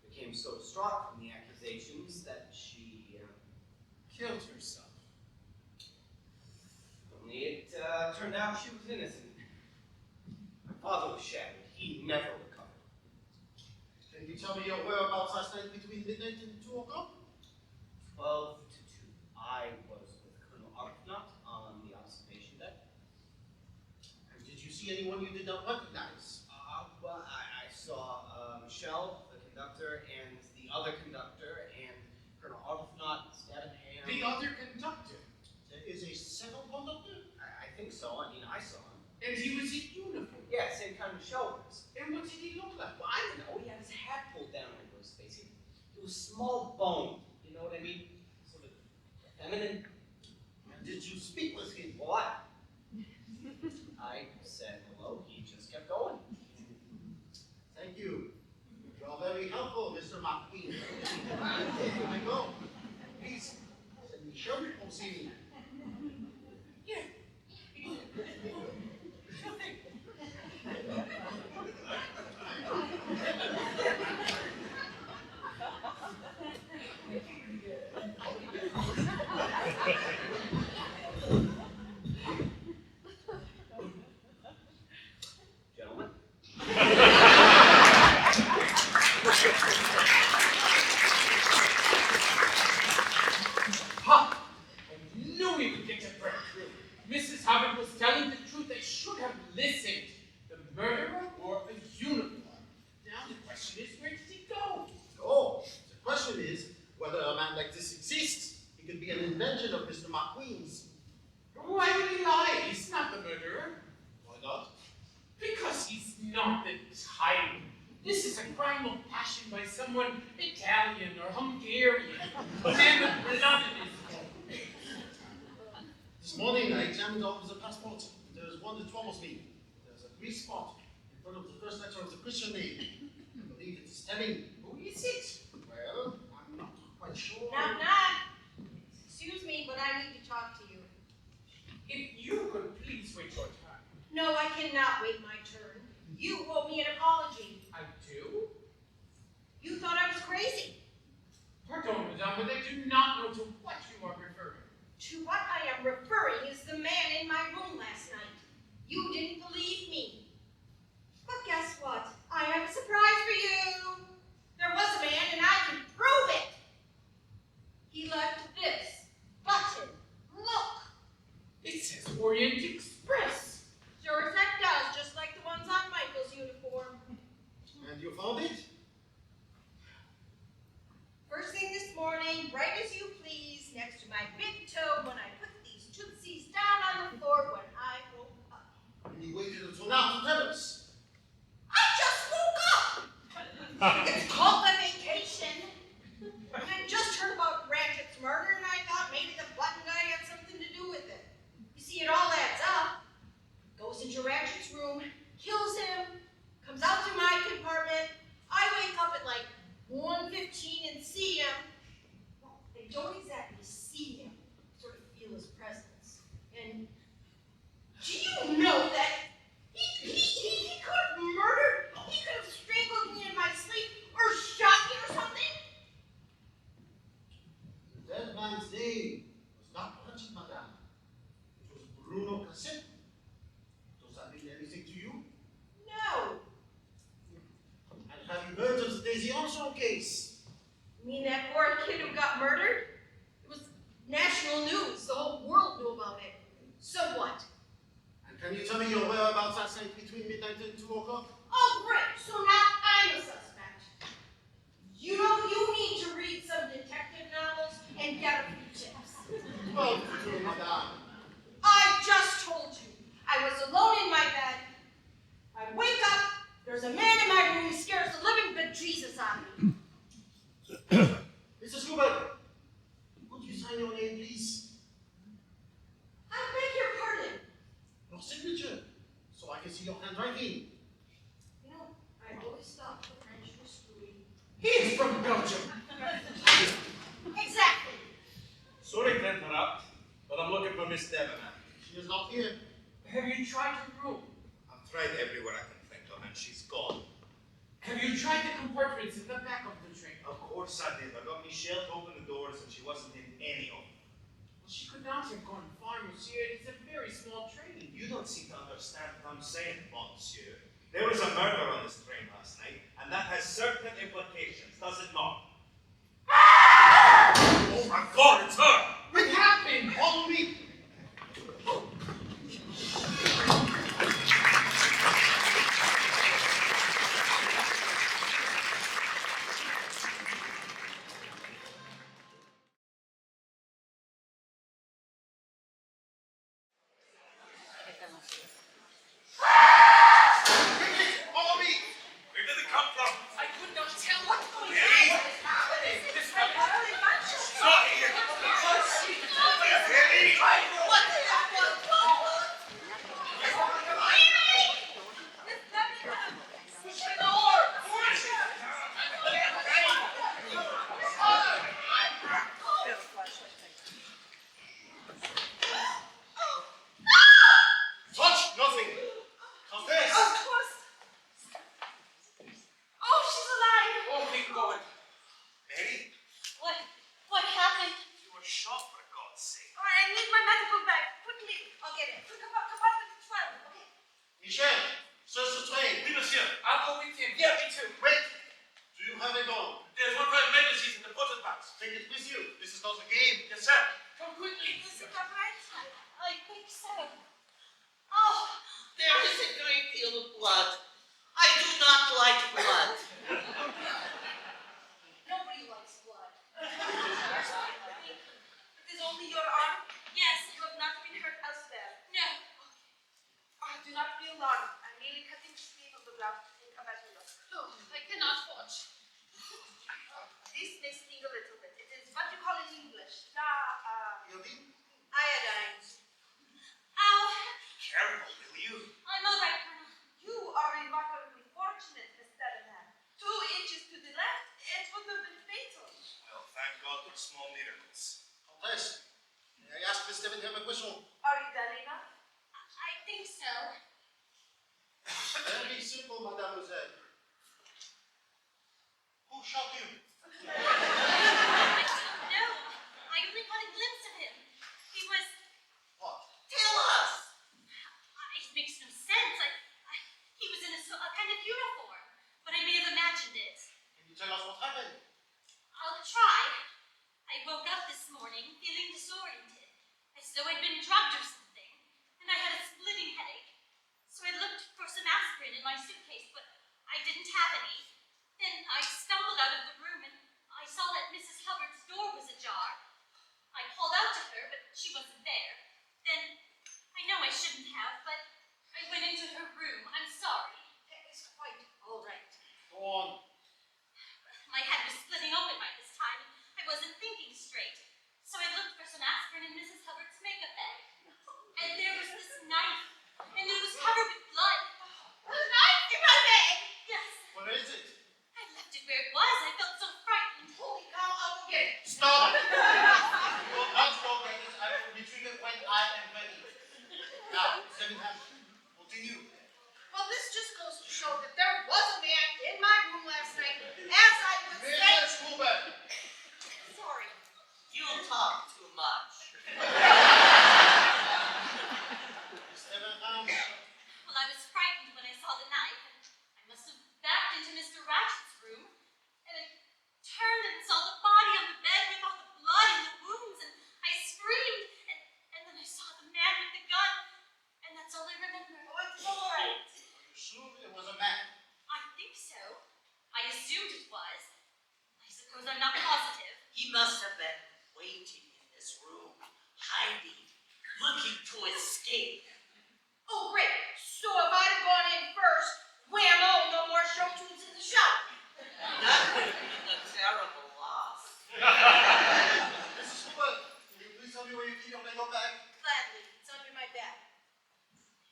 became so distraught from the accusations that she killed herself. Only it turned out she was innocent. My father was shattered. He never recovered. Can you tell me your whereabouts last night between midnight and 2 o'clock? 12 to 2. I was with Colonel Arbuthnot on the observation deck. And did you see anyone you did not recognize? Well, I saw Michelle, the conductor, and the other conductor, and Colonel Arbuthnot, Statham. The other conductor? There is a second conductor? I think so. I mean, I saw him. And he was in uniform? Yeah, same kind of shoulders. And what did he look like? Well, I don't know. He had his hat pulled down over his face. He was small boned. You know what I mean? Sort of feminine. And did you speak with him? What? I said hello. He just kept going. Thank you. You are very helpful, Mr. McQueen. Here I go. Please, send me shirt or see me. Yeah. Gentlemen. Ha! I knew we would get to breakthrough. Mrs. Hubbard was telling the truth. They should have listened. The murderer wore a uniform. Now the question is, where did he go? Oh, the question is whether a man like this exists. He could be an invention of Mr. McQueen's. Why would he lie? He's not the murderer. Why not? Because he's not the type. This is a crime of passion by someone Italian or Hungarian. A man with blood in his bones. This morning I examined all of the passports. There's one that troubles me. There's a Greek spot in front of the first letter of the Christian name. I believe it's Stemming. Who is it? Well, I'm not quite sure. Knock, knock. Excuse me, but I need to talk to you. If you could please wait your turn. No, I cannot wait my turn. You owe me an apology. I do? You thought I was crazy. Pardon, madame, but I do not know to what you are referring. To what I am referring is the Orient Express. Sure as heck does, just like the ones on Michael's uniform. And you found it? First thing this morning, right as you please, next to my big toe when I put these tootsies down on the floor when I woke up. And you waited until now to tell us. I just woke up! It's called a vacation. I just heard about Ratchet's murder and I thought maybe the button guy had something to do with it. You see, it all adds up. Goes into Ratchet's room, kills him, comes out to my compartment. I wake up at like 1:15 and see him. Well, I don't exactly see him, sort of feel his presence. And do you know that he could have murdered, he could have strangled me in my sleep or shot me or something? The dead man's name was not Ratchet, madame. It was Bruno Cassette. Does that mean anything to you? No. And have you heard of the Daisy Armstrong case? You mean that poor kid who got murdered? It was national news. The whole world knew about it. So what? And can you tell me your whereabouts last night between midnight and 2 o'clock? Oh, great. So now I'm a suspect. You know, you need to read some detective novels and get a few tips. Well, to madame. I just told you. I was alone in my bed. I wake up. There's a man in my room who scares the living bejesus out of me. Mrs. Hubert, would you sign your name, please? I beg your pardon. Your signature, so I can see your handwriting. You know, I always thought the French were screwy. He's from Belgium. Exactly. Sorry to interrupt, but I'm looking for Miss Debenham. She is not here. Have you tried her room? I've tried everywhere I can think of, and she's gone. Have you tried the compartments in the back of the train? Of course I did. I got Michelle to open the doors, and she wasn't in any of them. Well, she could not have gone far, monsieur. It is a very small train. You don't seem to understand what I'm saying, monsieur. There was a murder on this train last night, and that has certain implications, does it not? Oh my God, it's her! What happened? Follow me. Follow me. Where did it come from? I could not tell what's going on. Hey! What is happening? This Not here! Touch nothing! Confess! Oh, she's alive. Oh, thank God. Mary, What happened? you were shot, for God's sake. I need my medical bag. Quickly. I'll get it. Compartment 12. Okay. Michel, search the train. Oui, monsieur. I'll go with him. Yeah, me too. Wait. Do you have a gun? There's one private magazine in the porter's box. Take it with you. This is not a game. Yes, sir. Come quickly. Is it all right? I think so. Oh, there is a great deal of blood. I do not like blood. Nobody likes blood. It is only your arm? Yes. You have not been hurt elsewhere? No. Do not be alarmed. I'm merely cutting the sleeve of the blouse in a better look. Oh, I cannot watch. This may sting a little bit. It is what you call in English, Iodine? iodine. Ow! Careful, will you? I'm all right, Colonel. You are remarkably fortunate, Miss Debenham. 2 inches to the left, it would have been fatal. Well, thank God for small miracles. Comtesse, may I ask Miss Debenham a question? Are you done enough? I think so. Very simple, mademoiselle. Who shot you? have any. Then I stumbled out of the room and I saw that Mrs. Hubbard's door was ajar. I called out to her, but she wasn't there. Then, I know I shouldn't have, but I went into her room. I'm sorry. That is quite all right. Go on. My head was splitting open by this time, and I wasn't thinking straight. So I looked for some aspirin in Mrs. Hubbard's makeup bag. And there was this knife, and it was covered with blood. A knife in my bag! Yes, What is it? I left it where it was. I felt so frightened. Holy cow, I'll go get it. Stop! You will not go get it. I will retrieve it when I am ready. Now, Stevenham, what do you? Well, this just goes to show that there was a man in my room last night, as I was saying. Mrs. Huber! Sorry. You talk too much. Stevenham, Well, I was frightened when I saw the knife, and I must have backed into Mr. Ratchet's room, and I turned and saw the body on the bed with all the blood and the wounds, and I screamed, and then I saw the man with the gun, and that's all I remember. Oh, it's all right. are you sure it was a man? I think so. I assumed it was. I suppose I'm not positive. He must have been waiting in this room, hiding, looking to escape. Oh, great. So if I'd have gone in first, whammo, no more show tunes in the shower. That would have been a terrible loss. Mrs. Huber, can you please tell me where you keep your makeup bag? Gladly, it's under my bed.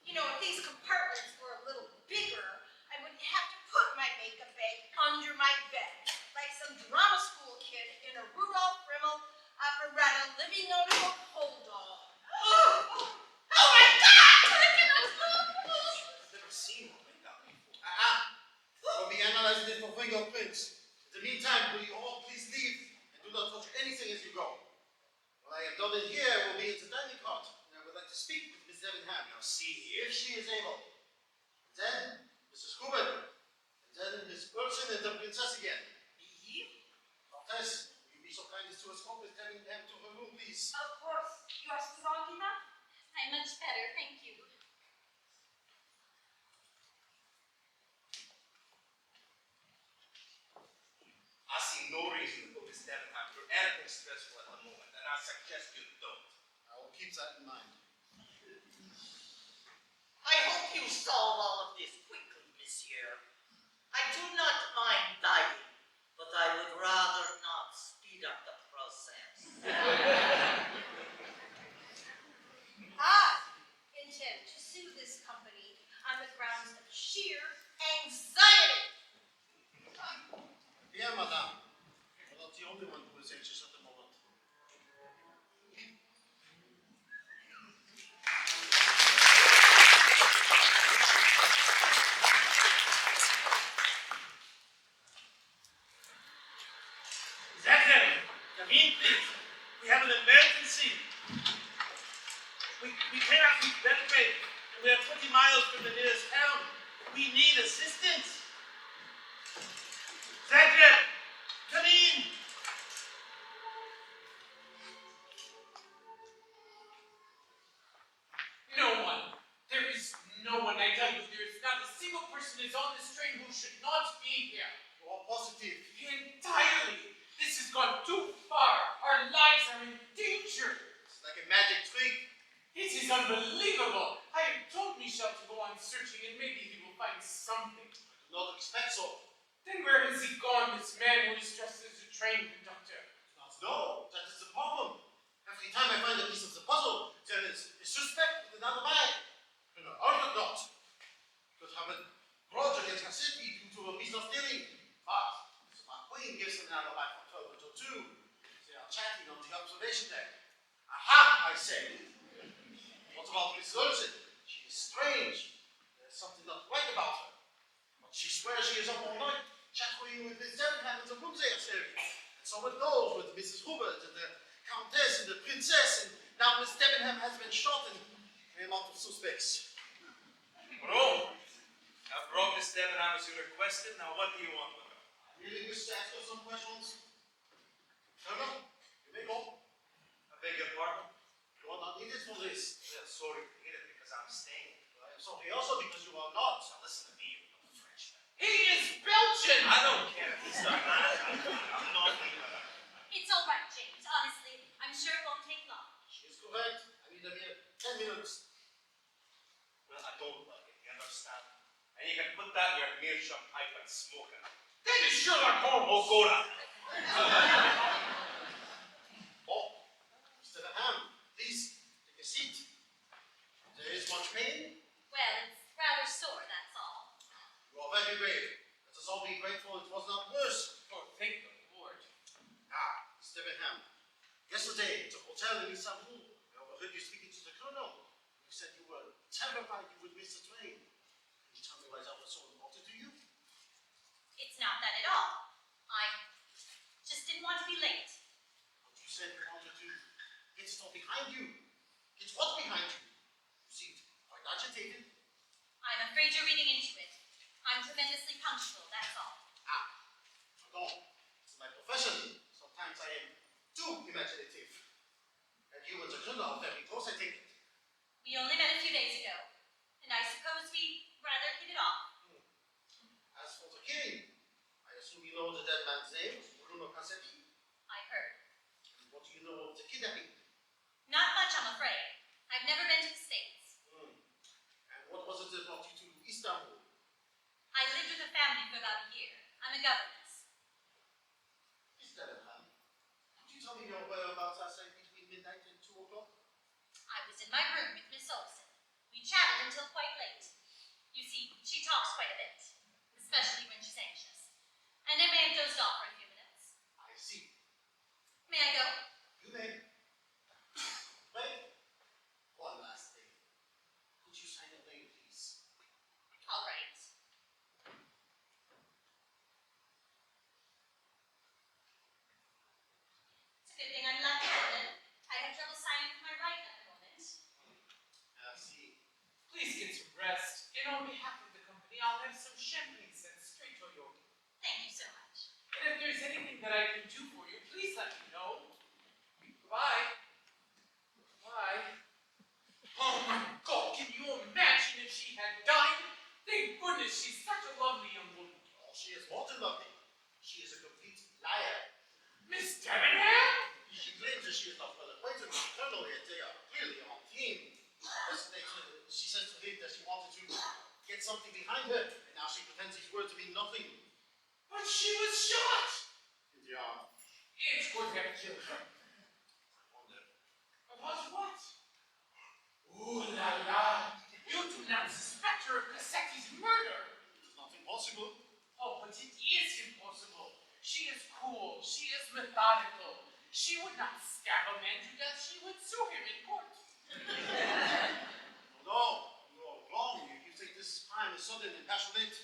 You know, if these compartments were a little bigger, I wouldn't have to put my makeup bag under my bed, like some drama school kid in a Rudolph Rimmel operetta living out of a hold doll. Oh my God! I've never seen one like that before. We'll be analyzing it for fingerprints. In the meantime, will you all please leave and do not touch anything as you go? When I am done in here, we'll be in the dining cart, and I would like to speak with Miss Debenham. Now see here, if she is able. Then, Mrs. Huber. And then Miss Urchin and the princess again. Me? Countess, will you be so kind as to escort Miss Debenham to her room, please? Of course, you are strong enough. I'm much better, thank you. I see no reason to put Miss Debenham through anything stressful at the moment, and I suggest you don't. I will keep that in mind. I hope you solve all of this quickly, monsieur. I do not mind dying, but I would rather not speed up the process. I intend to sue this company on the grounds of sheer anxiety. Bien, madame. You're not the only one who is anxious at the moment. Executive, come in, please. We have an emergency. We cannot reach Belgrade, and we are 20 miles from the nearest town. We need assistance. Executive, come in. No one. There is no one. I tell you, there is not a single person is on this train who should not be here. You are positive. Entirely. This has gone too far. Our lives are in danger. It's like a magic trick. It is unbelievable. I have told Michel to go on searching and maybe he will find something. I do not expect so. Then where has he gone, this man who is dressed as a train conductor? Not know. That is the problem. Every time I find a piece of the puzzle, there is a suspect with another bag. And I argue not. Could have a grudge against our city due to a piece of stealing. But my queen gives them an alibi from 12 until 2. They are chatting on the observation deck. Aha, I say. What about Miss Urchin? She is strange. There's something not right about her. But she swears she is up all night, chattering with Miss Debenham in the rooms they are sharing. And so it goes with Mrs. Hubert and the Countess and the Princess, and now Miss Debenham has been shot and we are out of suspects. Bro, I brought Miss Debenham as you requested. Now what do you want with her? I really wish to ask her some questions. Colonel, you may go. I beg your pardon? You are not needed for this. Yeah, sorry to hear it because I'm staying. I am sorry also because you are not. Now listen to me, you little Frenchman. He is Belgian! meerschaum pipe and smoker. That is Sherlock Holmes. Oh, go down. Oh, Mr. Ham, please take a seat. There is much pain. Well, it's rather sore, that's all. You are very brave. Let us all be grateful it was not worse. Oh, thank the Lord. Ah, Mr. Ham. Yesterday, at the hotel in Istanbul, I overheard you speaking to the colonel. You said you were terrified you would miss the train. Can you tell me why that was so important to you? It's not that at all. I just didn't want to be late. But you said you wanted to get it all behind you. Get what behind you? You seemed quite agitated. I'm afraid you're reading into it. I'm tremendously punctual, that's all. Ah, pardon. It's my profession. Sometimes I am too imaginative. And you and the colonel are very close, I think. We only met a few days ago, and I suppose we rather hit it off. As for the killing, I assume you know the dead man's name, Bruno Cassetti. I heard. And what do you know of the kidnapping? Not much, I'm afraid. I've never been to the States. And what was it that brought you to Istanbul? I lived with a family for about a year. I'm a governess. Mr. Ham, could you tell me your whereabouts last night between midnight and 2 o'clock? I was in my room with Miss Olsen. We chatted until quite late. You see, she talks quite a bit, especially when she's anxious. And I may have dozed off for a few minutes. I see. May I go? You may. Wait. One last thing. Could you sign a name, please? All right. It's a good thing I'm left-handed. I have trouble signing with my right at the moment. I see. Please get some rest. And on behalf of the company, I'll have some champagne sent straight to you. Thank you so much. And if there's anything that I can do for you, please let me know. Bye. Bye. Oh my God, can you imagine if she had died? Thank goodness she's such a lovely young woman. Oh, she is more than lovely. She is a complete liar. Miss Debenham? She claims that she is not well acquainted with the colonel, yet they are clearly on team. Yesterday, she says to him that she wanted to get something behind her, and now she pretends his word to mean nothing. But she was shot. In the arm. It's good to have killed her. I wonder. About what? Ooh la la. You do not suspect her of Cassetti's murder. It's not impossible. Oh, but it is impossible. She is cool. She is methodical. She would not stab a man to death. She would sue him in court. No, you are wrong. If you think this crime is sudden and passionate,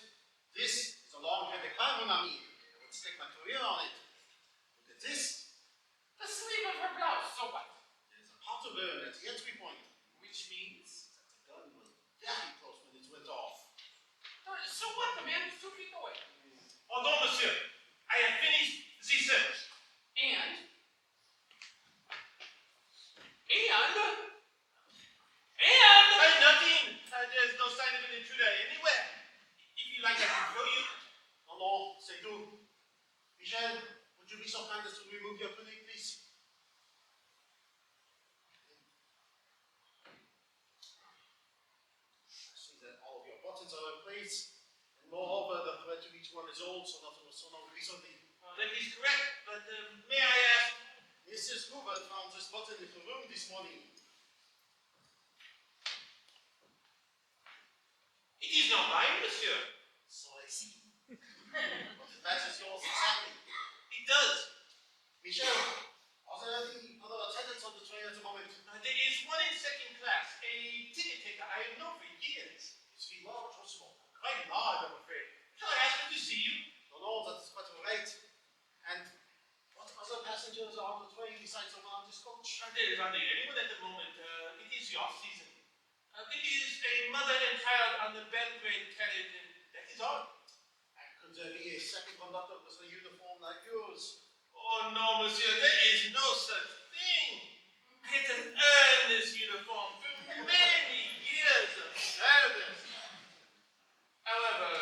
this is a long-headed crime, mon ami. I would stake my career on it. Look at this. The sleeve of her blouse, so what? There's a powder burn at the entry point. Which means? The gun was very close when it went off. So what? The man was 2 feet away. Pardon, monsieur. I have finished the search. And? Nothing. There's no sign of an intruder anywhere. If you like, I can show you. No, c'est tout. Michel, would you be so kind as to remove your tunic, please? I see that all of your buttons are in place, and moreover, the thread to each one is old, so nothing will so long recently. That is correct, but may I ask? Mrs. Hoover found this button in her room this morning. It is not mine, monsieur. So I see. But it matches yours exactly. It does. Michel, are there any other attendants on the train at the moment? There is one in second class, a ticket taker I have known for years. Is he large or small? Quite large, I'm afraid. Shall I ask him to see you? No, that is quite all right. And what other passengers are on the train besides the one on this coach? There is hardly anyone at the moment. It is the off-season. It is a mother and child on the Belgrade carriage, and that is all. And could there be a second conductor with a uniform like yours? Oh, no, monsieur, there is no such thing. I had to earn this uniform through many years of service. However,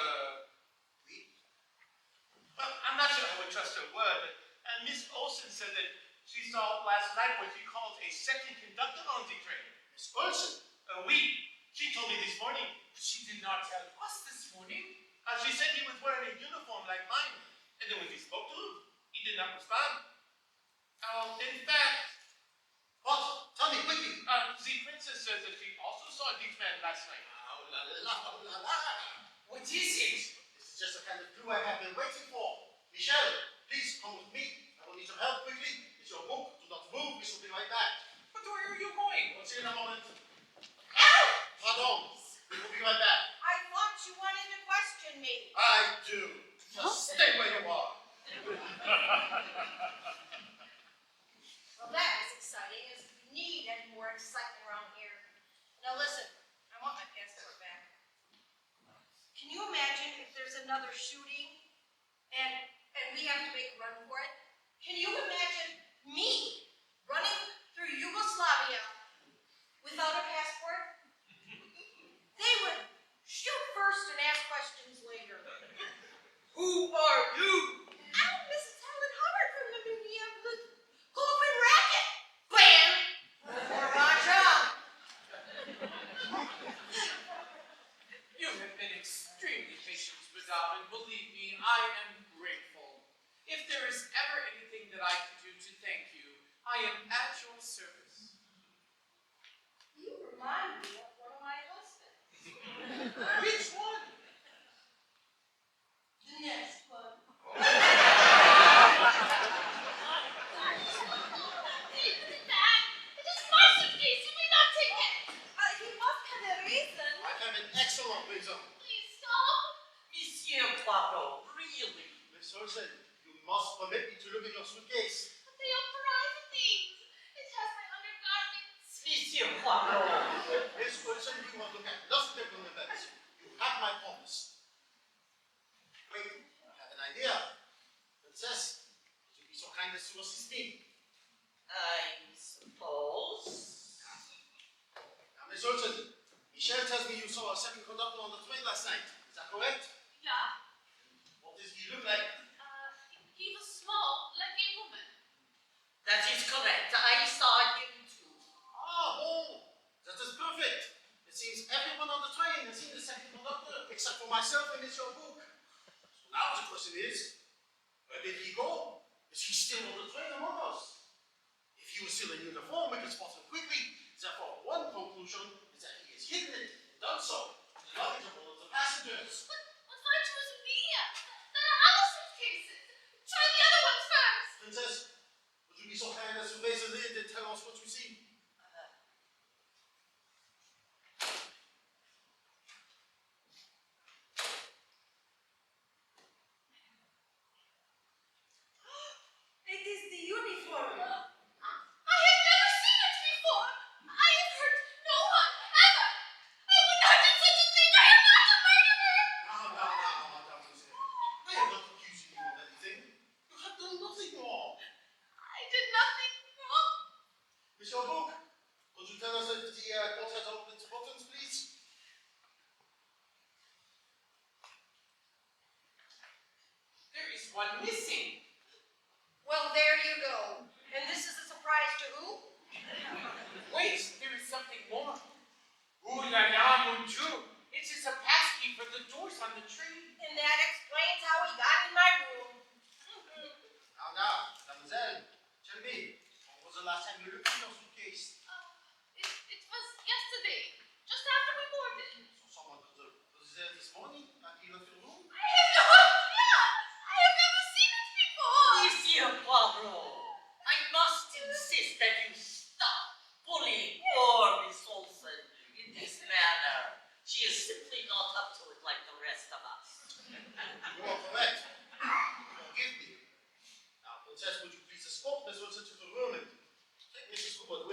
well, I'm not sure I would trust her word, but Miss Olsen said that she saw last night what she called a second conductor on the train. Miss Olsen? Oui. She told me this morning. She did not tell us this morning. She said he was wearing a uniform like mine, and then when she spoke to him, he did not respond. In fact, What? Tell me quickly. the princess says that she also saw this man last night. Oh la la, oh la la. What is it? This is just the kind of clue I have been waiting for. Michel, please come with me. I will need your help quickly. It's your book. Do not move. We shall be right back. But where are you going? We'll see you in a moment. Ow! Pardon. We will be right back. I thought you wanted to question me. I do. Just stay where you are. Well, that is exciting, as we need any more excitement around here. Now listen, I want my passport back. Can you imagine if there's another shooting and we have to make a run for it? Can you imagine me running through Yugoslavia without a passport? They would shoot first and ask questions later. Who are you? I'm Mrs. Helen Hubbard from the Museum of the Golden Racket Band. Raja. You have been extremely patient, madame, and believe me, I am grateful. If there is ever anything that I can do to thank you, I am at your service. You remind me of one of my husbands. Which one? The next one. Isn't that? It is my suitcase. You may not take it. He must have a reason. I have an excellent reason. Please stop. Monsieur Poirot, really? Miss Olsen, you must permit me to look at your suitcase. But they are private things. It has my undergarments. Monsieur Poirot. Miss Olsen, you must look at nothing but events. You have my promise. Wait, I have an idea. Princess, would you be so kind as to assist me? I suppose. Now, Miss Olsen, Michel tells me you saw a second conductor on the train last night. Is that correct? Yeah. What does he look like? He was small, like a woman. That is correct. I saw him too. Ah, bon. That is perfect. It seems everyone on the train has seen the second conductor, except for myself and Monsieur Book. So now the question is, where did he go? Is he still on the train among us? If he was still in uniform, we could spot him quickly. Therefore, one conclusion is that he has hidden it and done so in the luggage of one of the passengers. But why choose me? There are other suitcases. Try the other ones first. Princess, would you be so kind as to raise the lid and tell us what you see? It is the uniform. I have never seen it before. I have hurt no one, ever. I would not do such a thing. I am not a murderer. Now, mademoiselle. I am not accusing you of anything. You have done nothing wrong. I did nothing wrong. Monsieur Book, could you tell us if the court has opened its buttons, please? There is one missing. Well, there you go. And this is a surprise to who? Wait, there is something more. Ooh la la, mon Dieu. It is a passkey for the doors on the train. And that explains how he got in my room. Now, mademoiselle, tell me, when was the last time you looked in your suitcase? It was yesterday, just after we boarded. So someone was there this morning and he left your room? I have no idea. I have never seen it before. Monsieur Poirot, I must insist that you stop bullying poor Miss Olsen in this manner. She is simply not up to it like the rest of us. You are correct. Forgive me. Now, Princess, would you please escort Miss Wilson to the room and take Mrs. Cooper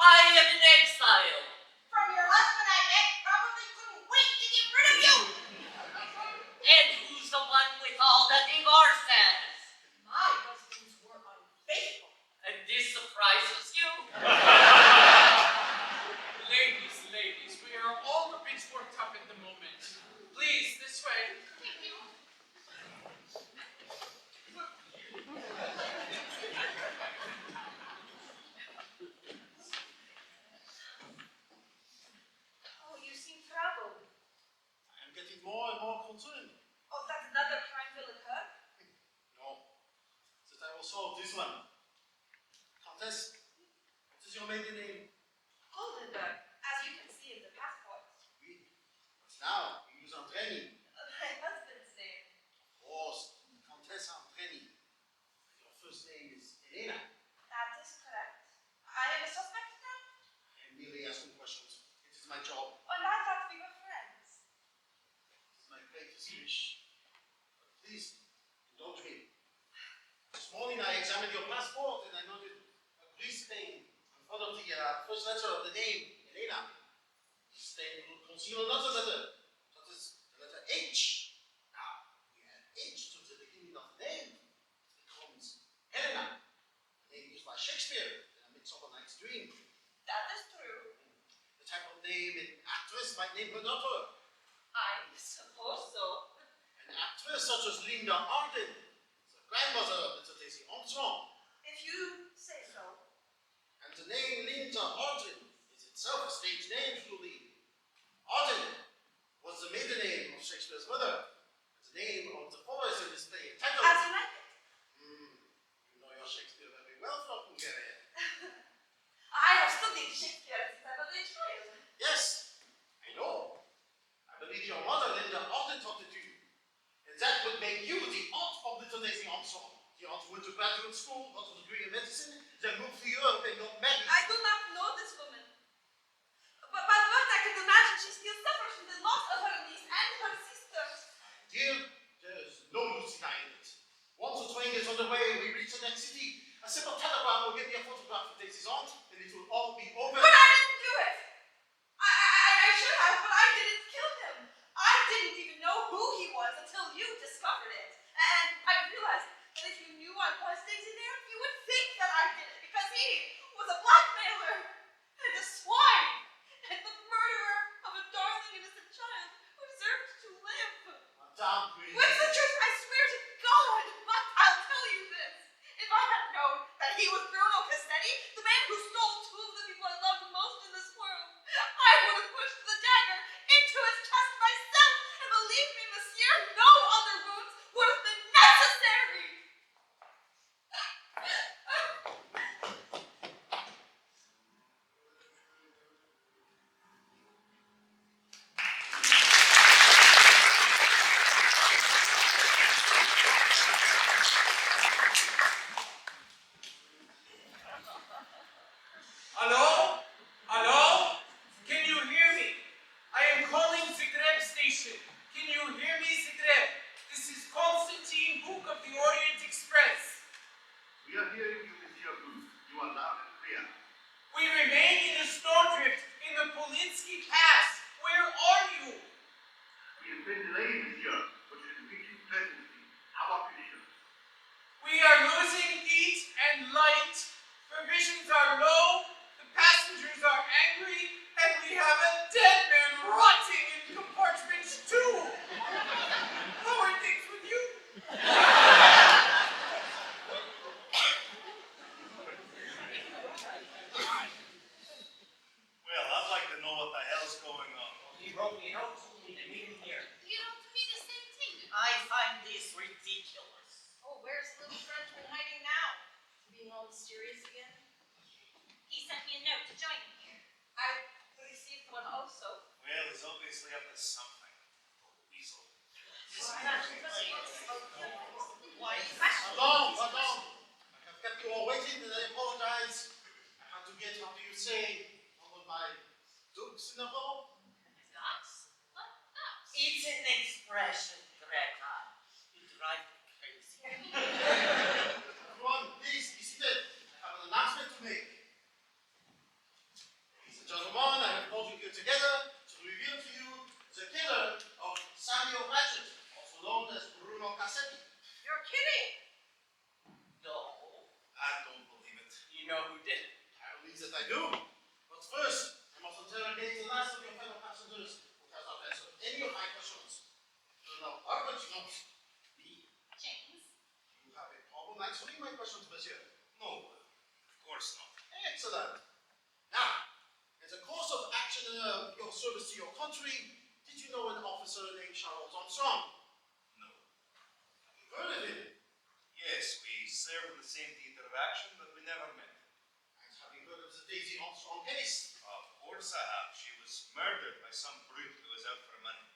I am in exile. From your husband, I bet, probably couldn't wait to get rid of you. And who's the one with all the divorces? My husbands were unfaithful. And this surprises you? Ladies, we are all a bit worked up at the moment. Please, this way. Thank you. Oh, you seem troubled. I am getting more and more concerned. Oh, that another crime will occur? No, that I will solve this one. Countess, what is your maiden name? Goldenberg, as you can see in the passport. Oui. But now you use Andreni. My husband's name. Of course, Countess Andreni. Your first name is Elena. That is correct. I am a suspect now? I am merely asking questions. It is my job. Oh, I thought we were friends. It is my greatest wish. But please, indulge me. This morning I examined your passport and I noted a grease stain in front of the first letter of the name, Elena. This stain will conceal another letter, that is the letter H. Now, we add H to the beginning of the name. It becomes Helena, a name used by Shakespeare in A Midsummer Night's Dream. That is true. The type of name an actress might name her daughter. I suppose so. An actress such as Linda Arden, the grandmother of Little Daisy Armstrong. If you say so. And the name Linda Arden is itself a stage name, truly. Arden was the maiden name of Shakespeare's mother, and the name of the forest in this play entitled. As you like it. You know your Shakespeare very well, Frau Hungarian. I have studied Shakespeare since I was a child. Yes, I know. I believe your mother, Linda Arden, taught it to you. And that would make you the aunt of Little Daisy Armstrong. The aunt who went to graduate school, got a degree in medicine, then moved to Europe and got married. I do not know this woman. But I can imagine she still suffers from the loss of her niece and her sisters. Dear, there is no use denying it. Once the train gets underway, we reach the next city. A simple telegram will get me a photograph of Daisy's aunt, and it will all be over. But I didn't do it. I should have, but I didn't kill him. I didn't even know who he was until you discovered it. And I realized that if you knew I was Daisy there, you would think that I did it because he was a blackmailer and a swine and the murderer of a darling innocent child who deserved to live. Madame Green. What's the truth? I swear to God, I'll tell you this. If I had known that he was Bruno Cassetti, the man who stole two of the people I love most in this world, I would have pushed the dagger into his chest myself, and believe me, monsieur, no other wounds would have been necessary. Hello? Hello? Can you hear me? I am calling Zagreb Station. Can you hear me, Zagreb? This is Constantine Book of the Orient Express. We are hearing you, Monsieur Booth. You are loud and clear. We remain in a snowdrift in the Polinsky Pass. Where are you? We have been delayed, Monsieur, but should reach you presently. How are conditions? We are losing heat and light. Provisions are low. The passengers are angry. And we have a dead man rotting in compartment 2. How are things with you? Well, I'd like to know what the hell's going on. He wrote me a note. They meet him here. You know, to me the same thing. I find this ridiculous. Oh, where's the little Frenchman hiding now? Being all mysterious again? He sent me a note to join him here. I received one also. Well, he's obviously up to something. Weasel. Pardon. I have kept you all waiting and I apologize. I had to get, how do you say, all of my ducks in a row. Ducks? What? Ducks? It's an expression, Greta. You drive me crazy. Everyone, please be seated. I have an announcement to make. you know who did it? I believe that I do. But first, I must interrogate the last of your fellow passengers who has not answered any of my questions. Colonel Arbuthnot, James. you have a problem answering my questions, monsieur. No, of course not. Excellent. Now, in the course of action your service to your country, did you know an officer named Charles Armstrong? No. Have you heard of him? Yes, we served in the same theater of action, but we never met. And have you heard of the Daisy Armstrong case? Of course I have. She was murdered by some brute who was out for money.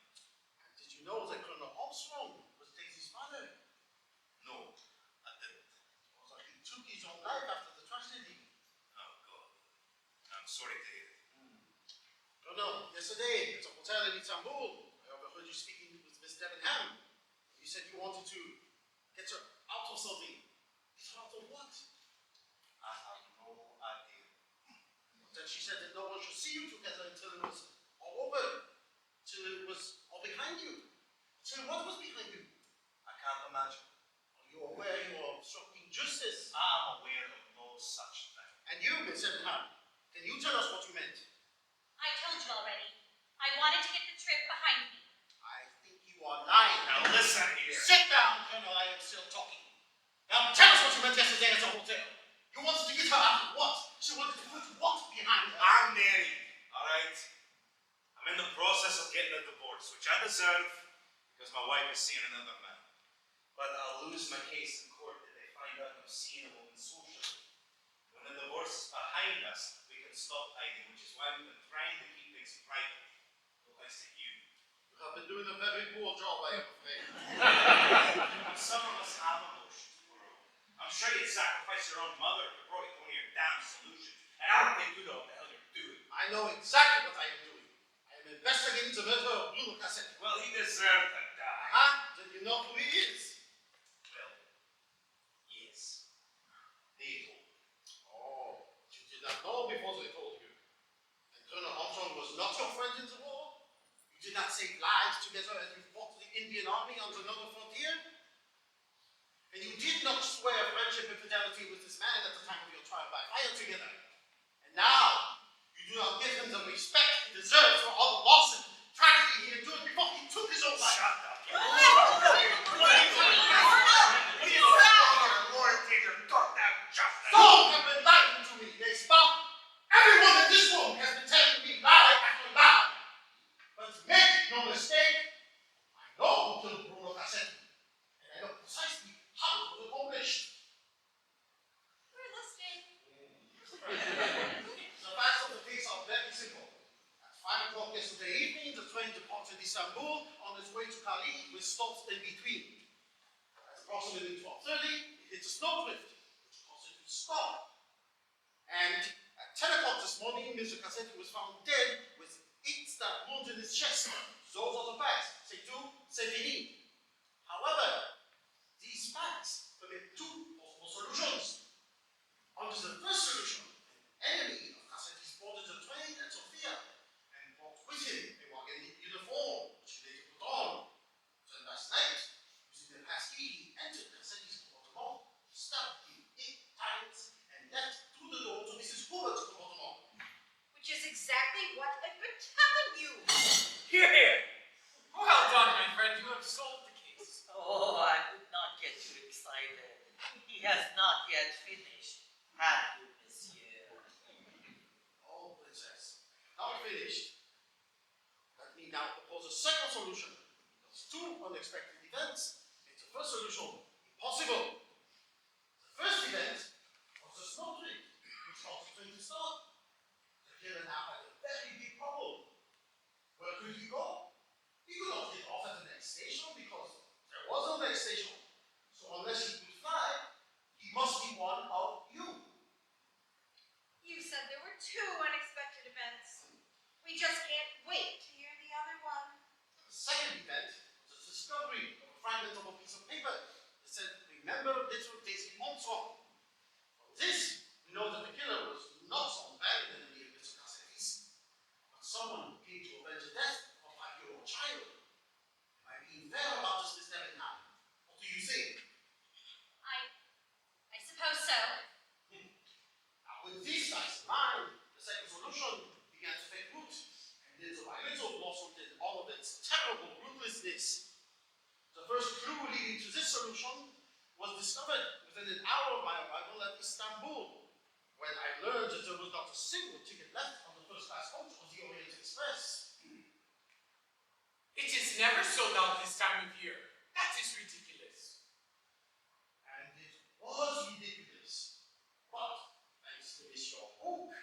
And did you know that Colonel Armstrong was Daisy's father? No, I didn't. Also, he took his own life after the tragedy. Oh, God. I'm sorry to hear it. Colonel, yesterday at the hotel in Istanbul, I overheard you speaking with Miss Debenham. You said you wanted to get her out of something. Get her out of what? I have no idea. Then she said that no one should see you together until it was all over, till it was all behind you. Till what was behind you? I can't imagine. Are you aware you are obstructing justice? I'm aware of no such thing. And you, Miss Debenham, can you tell us what you meant? I told you already. I wanted to get the trip behind me. I think you are lying. Now listen here. Sit down, Colonel. I am still talking. Now tell us what you meant yesterday at the hotel. You wanted to get her out of what? She wanted to put what behind her? I'm married, all right? I'm in the process of getting a divorce, which I deserve because my wife is seeing another man. But I'll lose my case in court if they find out I'm seeing a woman socially. When the divorce is behind us, we can stop hiding, which is why we've been trying to keep things private. No thanks to you. You have been doing a very poor job, I am afraid. Some of us have emotions, bro. I'm sure you'd sacrifice your own mother to protect one of your damn solutions. And I don't think you know what the hell you're doing. I know exactly what I am doing. I am investigating the murder of Bruno Cassette. Well, he deserved to die. Then you know who he is. Well, yes. They told me. Oh, you did not know before they told you. And Colonel Armstrong was not your friend in the war? You did not save lives together as you fought the Indian army on the northern frontier? And you did not swear friendship and fidelity with this man at the time of your trial by fire together. And now, you do not give him the respect he deserves for all the loss and tragedy he endured before he took his own life. Shut up. Loyalty to goddamn justice. Some have been lying to me, n'est-ce pas? Everyone in this room has been telling me lie after lie. But make no mistake, I know who killed Bruno Cassette. And I know precisely how it was accomplished. We're listening. The facts of the case are very simple. At 5 o'clock yesterday evening, the train departed Istanbul on its way to Calais with stops in between. At approximately 12:30, it hit a snowdrift, which caused it to stop. And at 10 o'clock this morning, Mr. Cassetti was found dead with 8 stab wounds in his chest. Those are the facts. C'est tout, c'est fini. However, these facts permit two possible solutions. Under the first solution, an enemy of Cassetti's boarded the train at Sofia and brought with him a wagon uniform, which he later put on. Then last night, using the passkey, he entered Cassetti's appartement, stabbed him 8 times, and left through the door to Mrs. Hubert's appartement. Which is exactly what I've been telling you. Hear, hear. Well done, my friend. You have solved the case. Oh, I would not get too excited. He has not yet finished. Have you, monsieur? Oh, princess, now finished. Let me now propose a second solution. Because 2 unexpected events make the first solution impossible. The first event was the snowdrift, which caused the train to stop. The killer now had a very big problem. Where could he go? He could not get off at the next station because there was no next station. So unless he could fly, he must be one of you. You said there were 2 unexpected events. We just can't wait to hear the other one. The second event was the discovery of a fragment of a piece of paper that said, "Remember little Daisy Armstrong." From this, we know that the killer was not some bad enemy of Mr. Cassetti's, but someone who came to avenge the death of a 5-year-old child. Am I being fair about this, Miss Debenham? What do you think? I suppose so. solution was discovered within an hour of my arrival at Istanbul, when I learned that there was not a single ticket left on the first-class coach of the Orient Express. It is never sold out this time of year. That is ridiculous. And it was ridiculous. But, thanks to Monsieur Hook,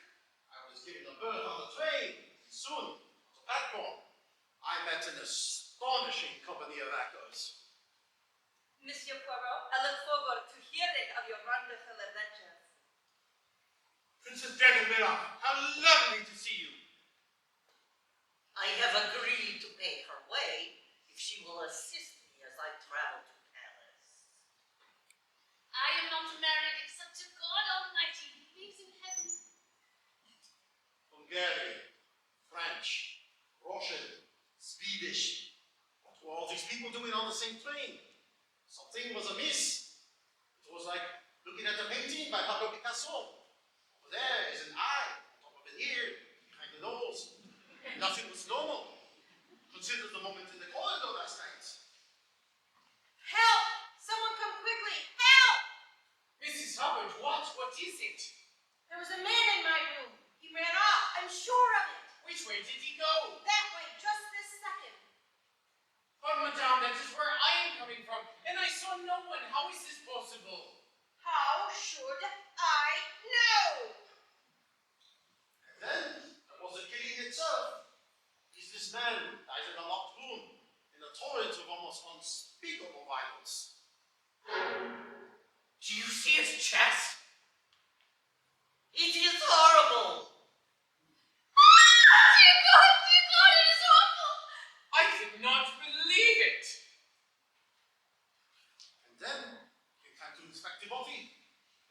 I was given a berth on the train, and soon, on the platform, I met an astonishing company of actors. Monsieur Poirot, I look forward to hearing of your wonderful adventures. Princess Dragomira, how lovely to see you. I have agreed to pay her way if she will assist me as I travel to Paris. I am not married except to God Almighty who lives in heaven. Hungarian, French, Russian, Swedish. What were all these people doing on the same train? Something was amiss. It was like looking at a painting by Pablo Picasso. Over there is an eye, on top of an ear, behind the nose. Nothing was normal. Consider the moment in the corridor last night. Help! Someone come quickly! Help! Mrs. Hubbard, what is it? There was a man in my room. He ran off. I'm sure of it. Which way did he go? That way, just this second. But madame, that is where I am coming from, and I saw no one. How is this possible? How should I know? And then there was the killing itself. Is this man died in a locked room in a torrent of almost unspeakable violence. Do you see his chest? It is horrible. Dear God, it is awful. I cannot believe it. And then came time to inspect the body.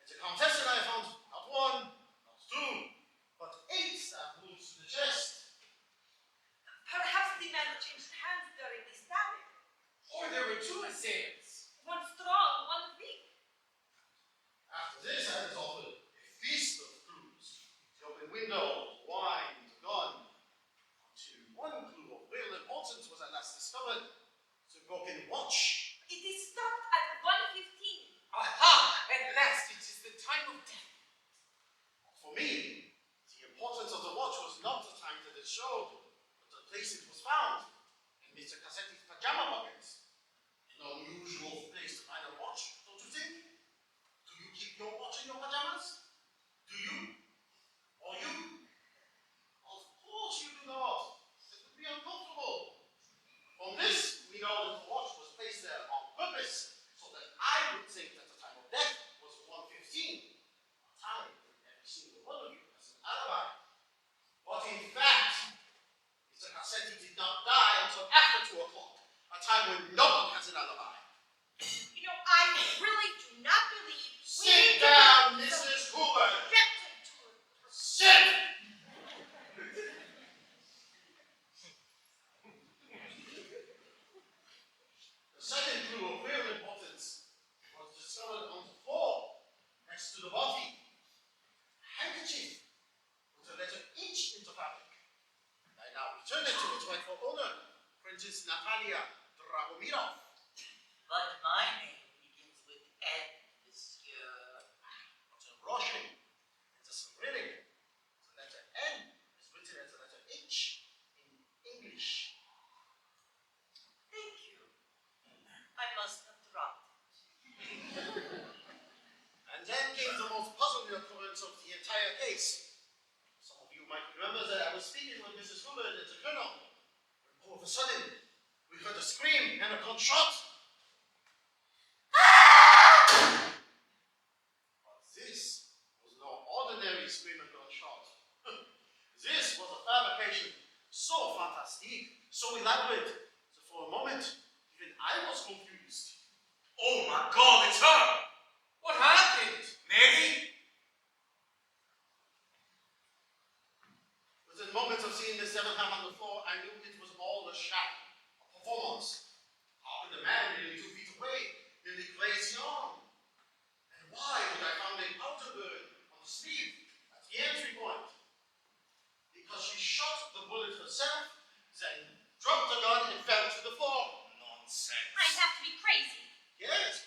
And the countess and I found not one, not two, but 8 stab wounds to the chest. Perhaps the man changed hands during the stabbing. Or there were 2 assailants. One strong, one weak. After this, I was offered a feast of clues. The open window, wine, the gun. Until one clue of real importance was at last discovered. The broken watch. It is stopped at 1:15. Aha! At last it is the time of death. For me, the importance of the watch was not the time that it showed, but the place it was found, in Mr. Cassetti's pajama pockets. An unusual place to find a watch, don't you think? Do you keep your watch in your pajamas? Do you? Or you? Of course you do not. It would be uncomfortable. From this, we know that the watch was placed there on purpose, so that I would think that the time of death was 1:15, a time that every single one of you has an alibi. But in fact, Mr. Cassetti did not die until after 2 o'clock, a time when no one has an alibi. You know, I really do not believe we Sit need to down, be Mrs. Hoover. subjected to it. Sit! The second clue of real importance was discovered on the floor next to the body. A handkerchief with a letter H in the fabric. I now return it to its rightful owner, Princess Natalia Dragomirov. But my name begins with N, monsieur. But in Russian, it's a Cyrillic. The letter N is written as the letter H in English. Thank you. I must have dropped it. And then came the most puzzling occurrence of the entire case. Some of you might remember that I was speaking with Mrs. Hoover and the colonel, when all of a sudden we heard a scream and a gunshot. But this was no ordinary scream and gunshot. This was a fabrication so fantastic, so elaborate, that for a moment, even I was confused. Oh my God, it's her! What happened? Mary? Within moments of seeing Miss Devonham on the floor, I knew it was all a shadow, a performance. How could the man nearly 2 feet away nearly graze the arm? And why would I find a powder burn on the sleeve at the entry point? Because she shot the bullet herself, then dropped the gun and fell to the floor. Nonsense. I'd have to be crazy. Yes,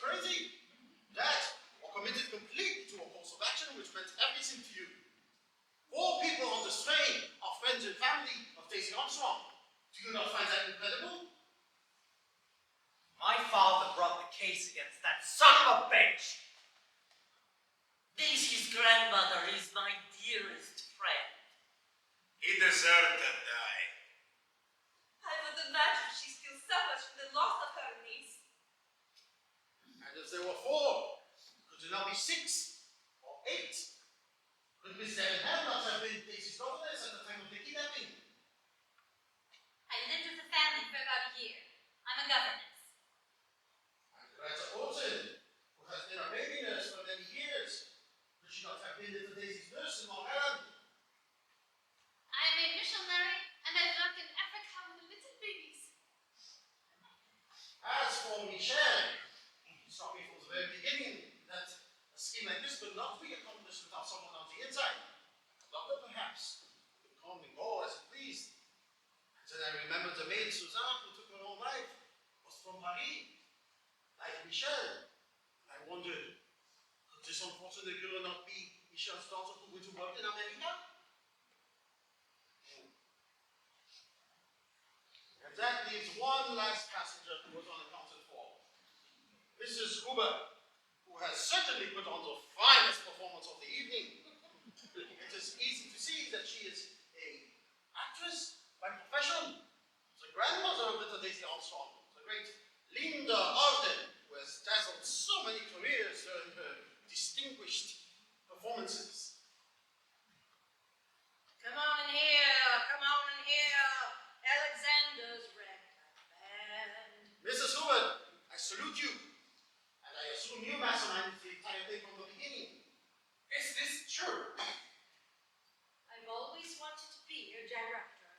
that son of a bitch! Daisy's grandmother is my dearest friend. He deserved to die. I would imagine she still suffers from the loss of her niece. And if there were four, could there not be 6 or 8? Could Miss Sevenham not have been Daisy's governess at the time of the kidnapping? I lived with the family for about a year. I'm a governess. And Greta Orton, who has been a baby nurse for many years, could she not have been little Daisy's nurse in Long Island? I'm a missionary, and I've worked in Africa with the little babies. As for Michelle, it struck me from the very beginning that a scheme like this could not be accomplished without someone on the inside. A doctor, perhaps, who could come and go as he pleased. And then I remembered the maid Suzanne who took her own life was from Paris, like Michelle. And I wondered, could this unfortunate girl not be Michelle's daughter who went to work in America? And that leaves one last passenger who was unaccounted for. Mrs. Huber, who has certainly put on the finest performance of the evening. It is easy to see that she is an actress by profession. The grandmother of little Daisy Armstrong, the great Linda Arden, who has dazzled so many careers during her distinguished performances. Come on in here, come on in here. Alexander's ragtime band. Mrs. Huber, I salute you. And I assume you masterminded the entire thing from the beginning. Is this true? I've always wanted to be a director.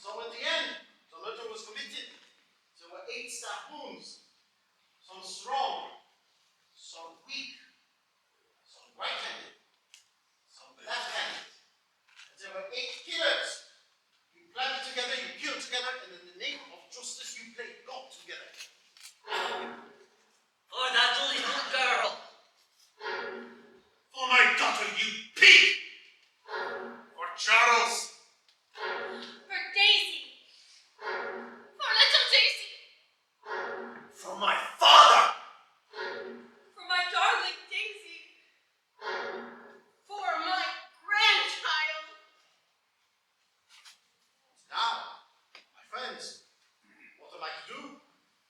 So at the end, the murder was committed. There were 8 stab wounds. Some strong, some weak, some right-handed, some left-handed. And there were 8 killers. You planned it together, you killed together, and in the name of justice, you played God together. For that little girl. For my daughter, you pig! For Charles. For Daisy. For little Daisy. For my father. For my darling Daisy. For my grandchild. Now, my friends, what am I to do?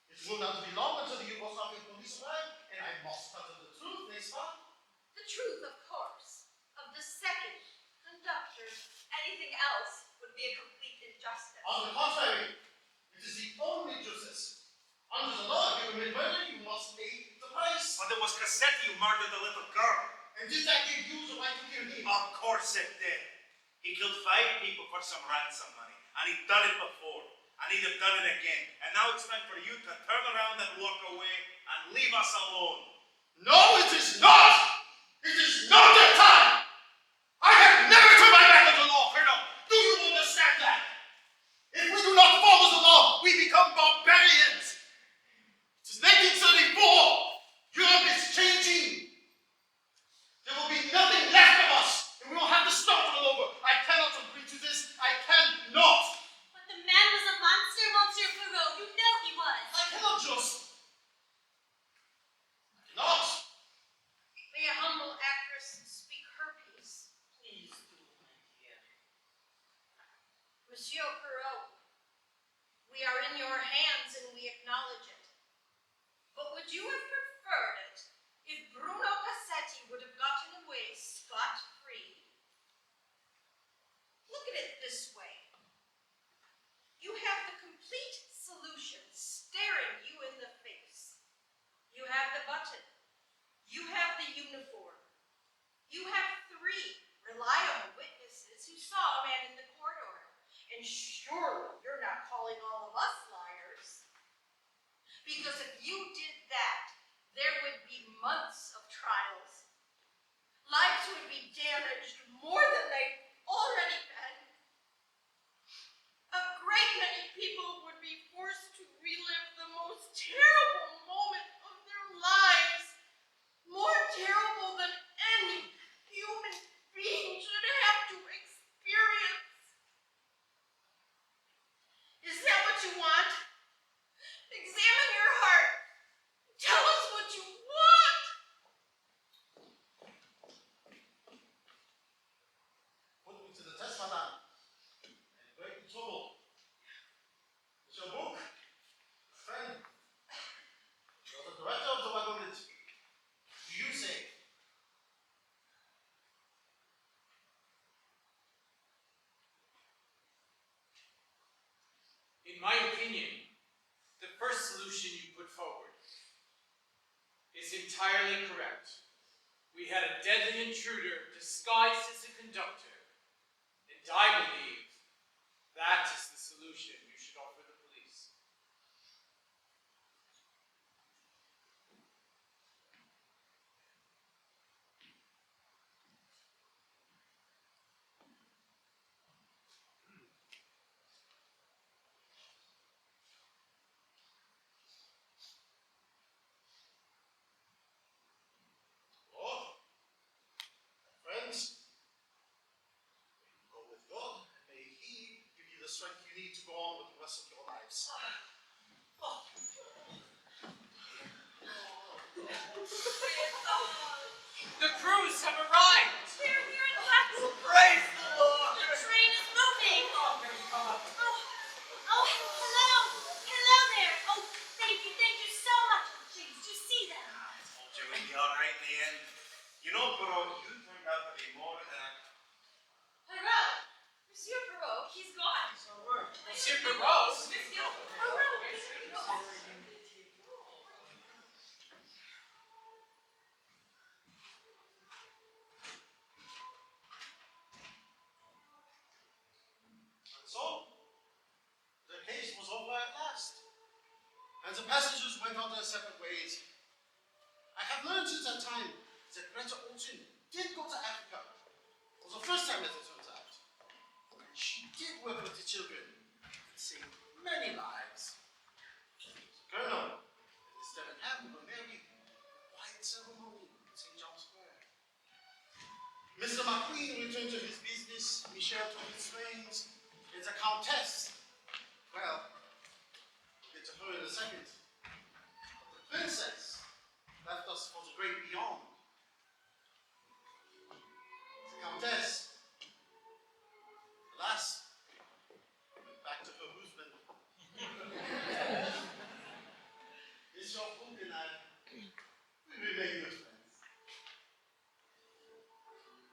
It will not be long until the Yugoslavian police arrive, and I must tell them the truth, n'est-ce pas? The truth, of course. Of the second conductor. Anything else would be a complete injustice. On the contrary, it is the only justice. Under the law, if you commit murder, you must pay the price. But it was Cassetti who murdered the little girl. And did that give you the right to kill him? Of course it did. He killed 5 people for some ransom money. And he'd done it before. And he'd have done it again. And now it's time for you to turn around and walk away and leave us alone. No, it is not! It is not the time! I have never turned my back on the law, Colonel. Do you understand that? If we do not follow the law, we become barbarians. It is 1934. Europe is changing. There will be nothing left of us, and we will have to start all over. I cannot agree to this. I cannot. But the man was a monster, Monsieur Poirot. You know he was. I cannot just. I cannot. May a humble actress speak her piece? Please do, my dear. Monsieur Perrault, we are in your hands and we acknowledge it. But would you have preferred it if Bruno Cassetti would have gotten away scot-free? Look at it this way. You have the complete solution staring you in the face. You have the button. You have the uniform. You have 3 reliable witnesses who saw a man in the corridor. And surely you're not calling all of us liars. Because if you did that, It's entirely correct. We had a deadly intruder disguised as a conductor, and I believe that is the solution you should offer the police. Oh, friends, go with God, and may He give you the strength you need to go on with the rest of your lives. The crews have arrived! We're here in fact. Praise the Lord! The train is moving. Oh, hello. Hello there. Oh, thank you so much. Please, do you see them? I told you we'd be all right in the end. You know, Perot, you turned out to be more than a... Perot! Monsieur Perot, he's gone. Monsieur Perot? Monsieur Perot! And so, the case was over at last, and the passengers went on their separate ways. I have learned since that time that Greta Olsen did go to Africa. It was the first time, as it turns out. And she did work with the children and saved many lives. The Colonel and his Lieutenant Hammond were married in a quiet ceremony in St. John's Square. Mr. McQueen returned to his business, Michelle to his trains, and the Countess, well, we'll get to her in a second. But the Princess left us for the great beyond. The Countess, alas, went back to her husband. Miss Jean-Paul and I, we remain good friends.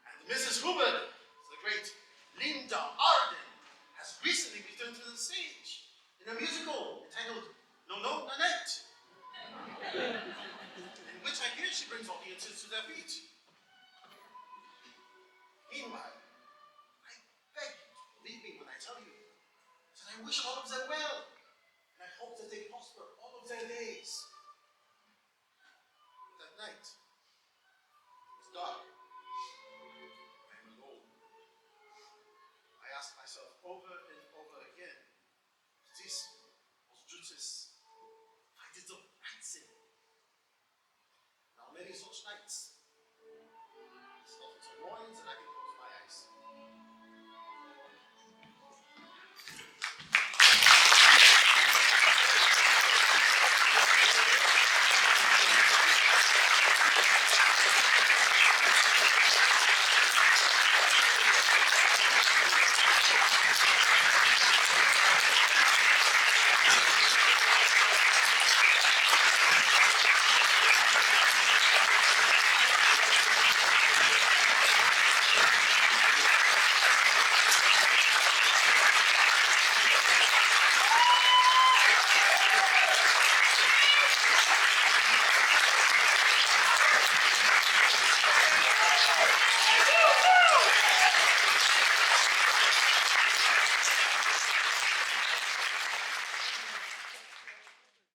And Mrs. Hubbard, the great Linda Arden, has recently returned to the stage in a musical entitled No No Nanette, in which I hear she brings audiences to their feet. Meanwhile, I beg you to believe me when I tell you that I wish all of them well, and I hope that they prosper all of their days.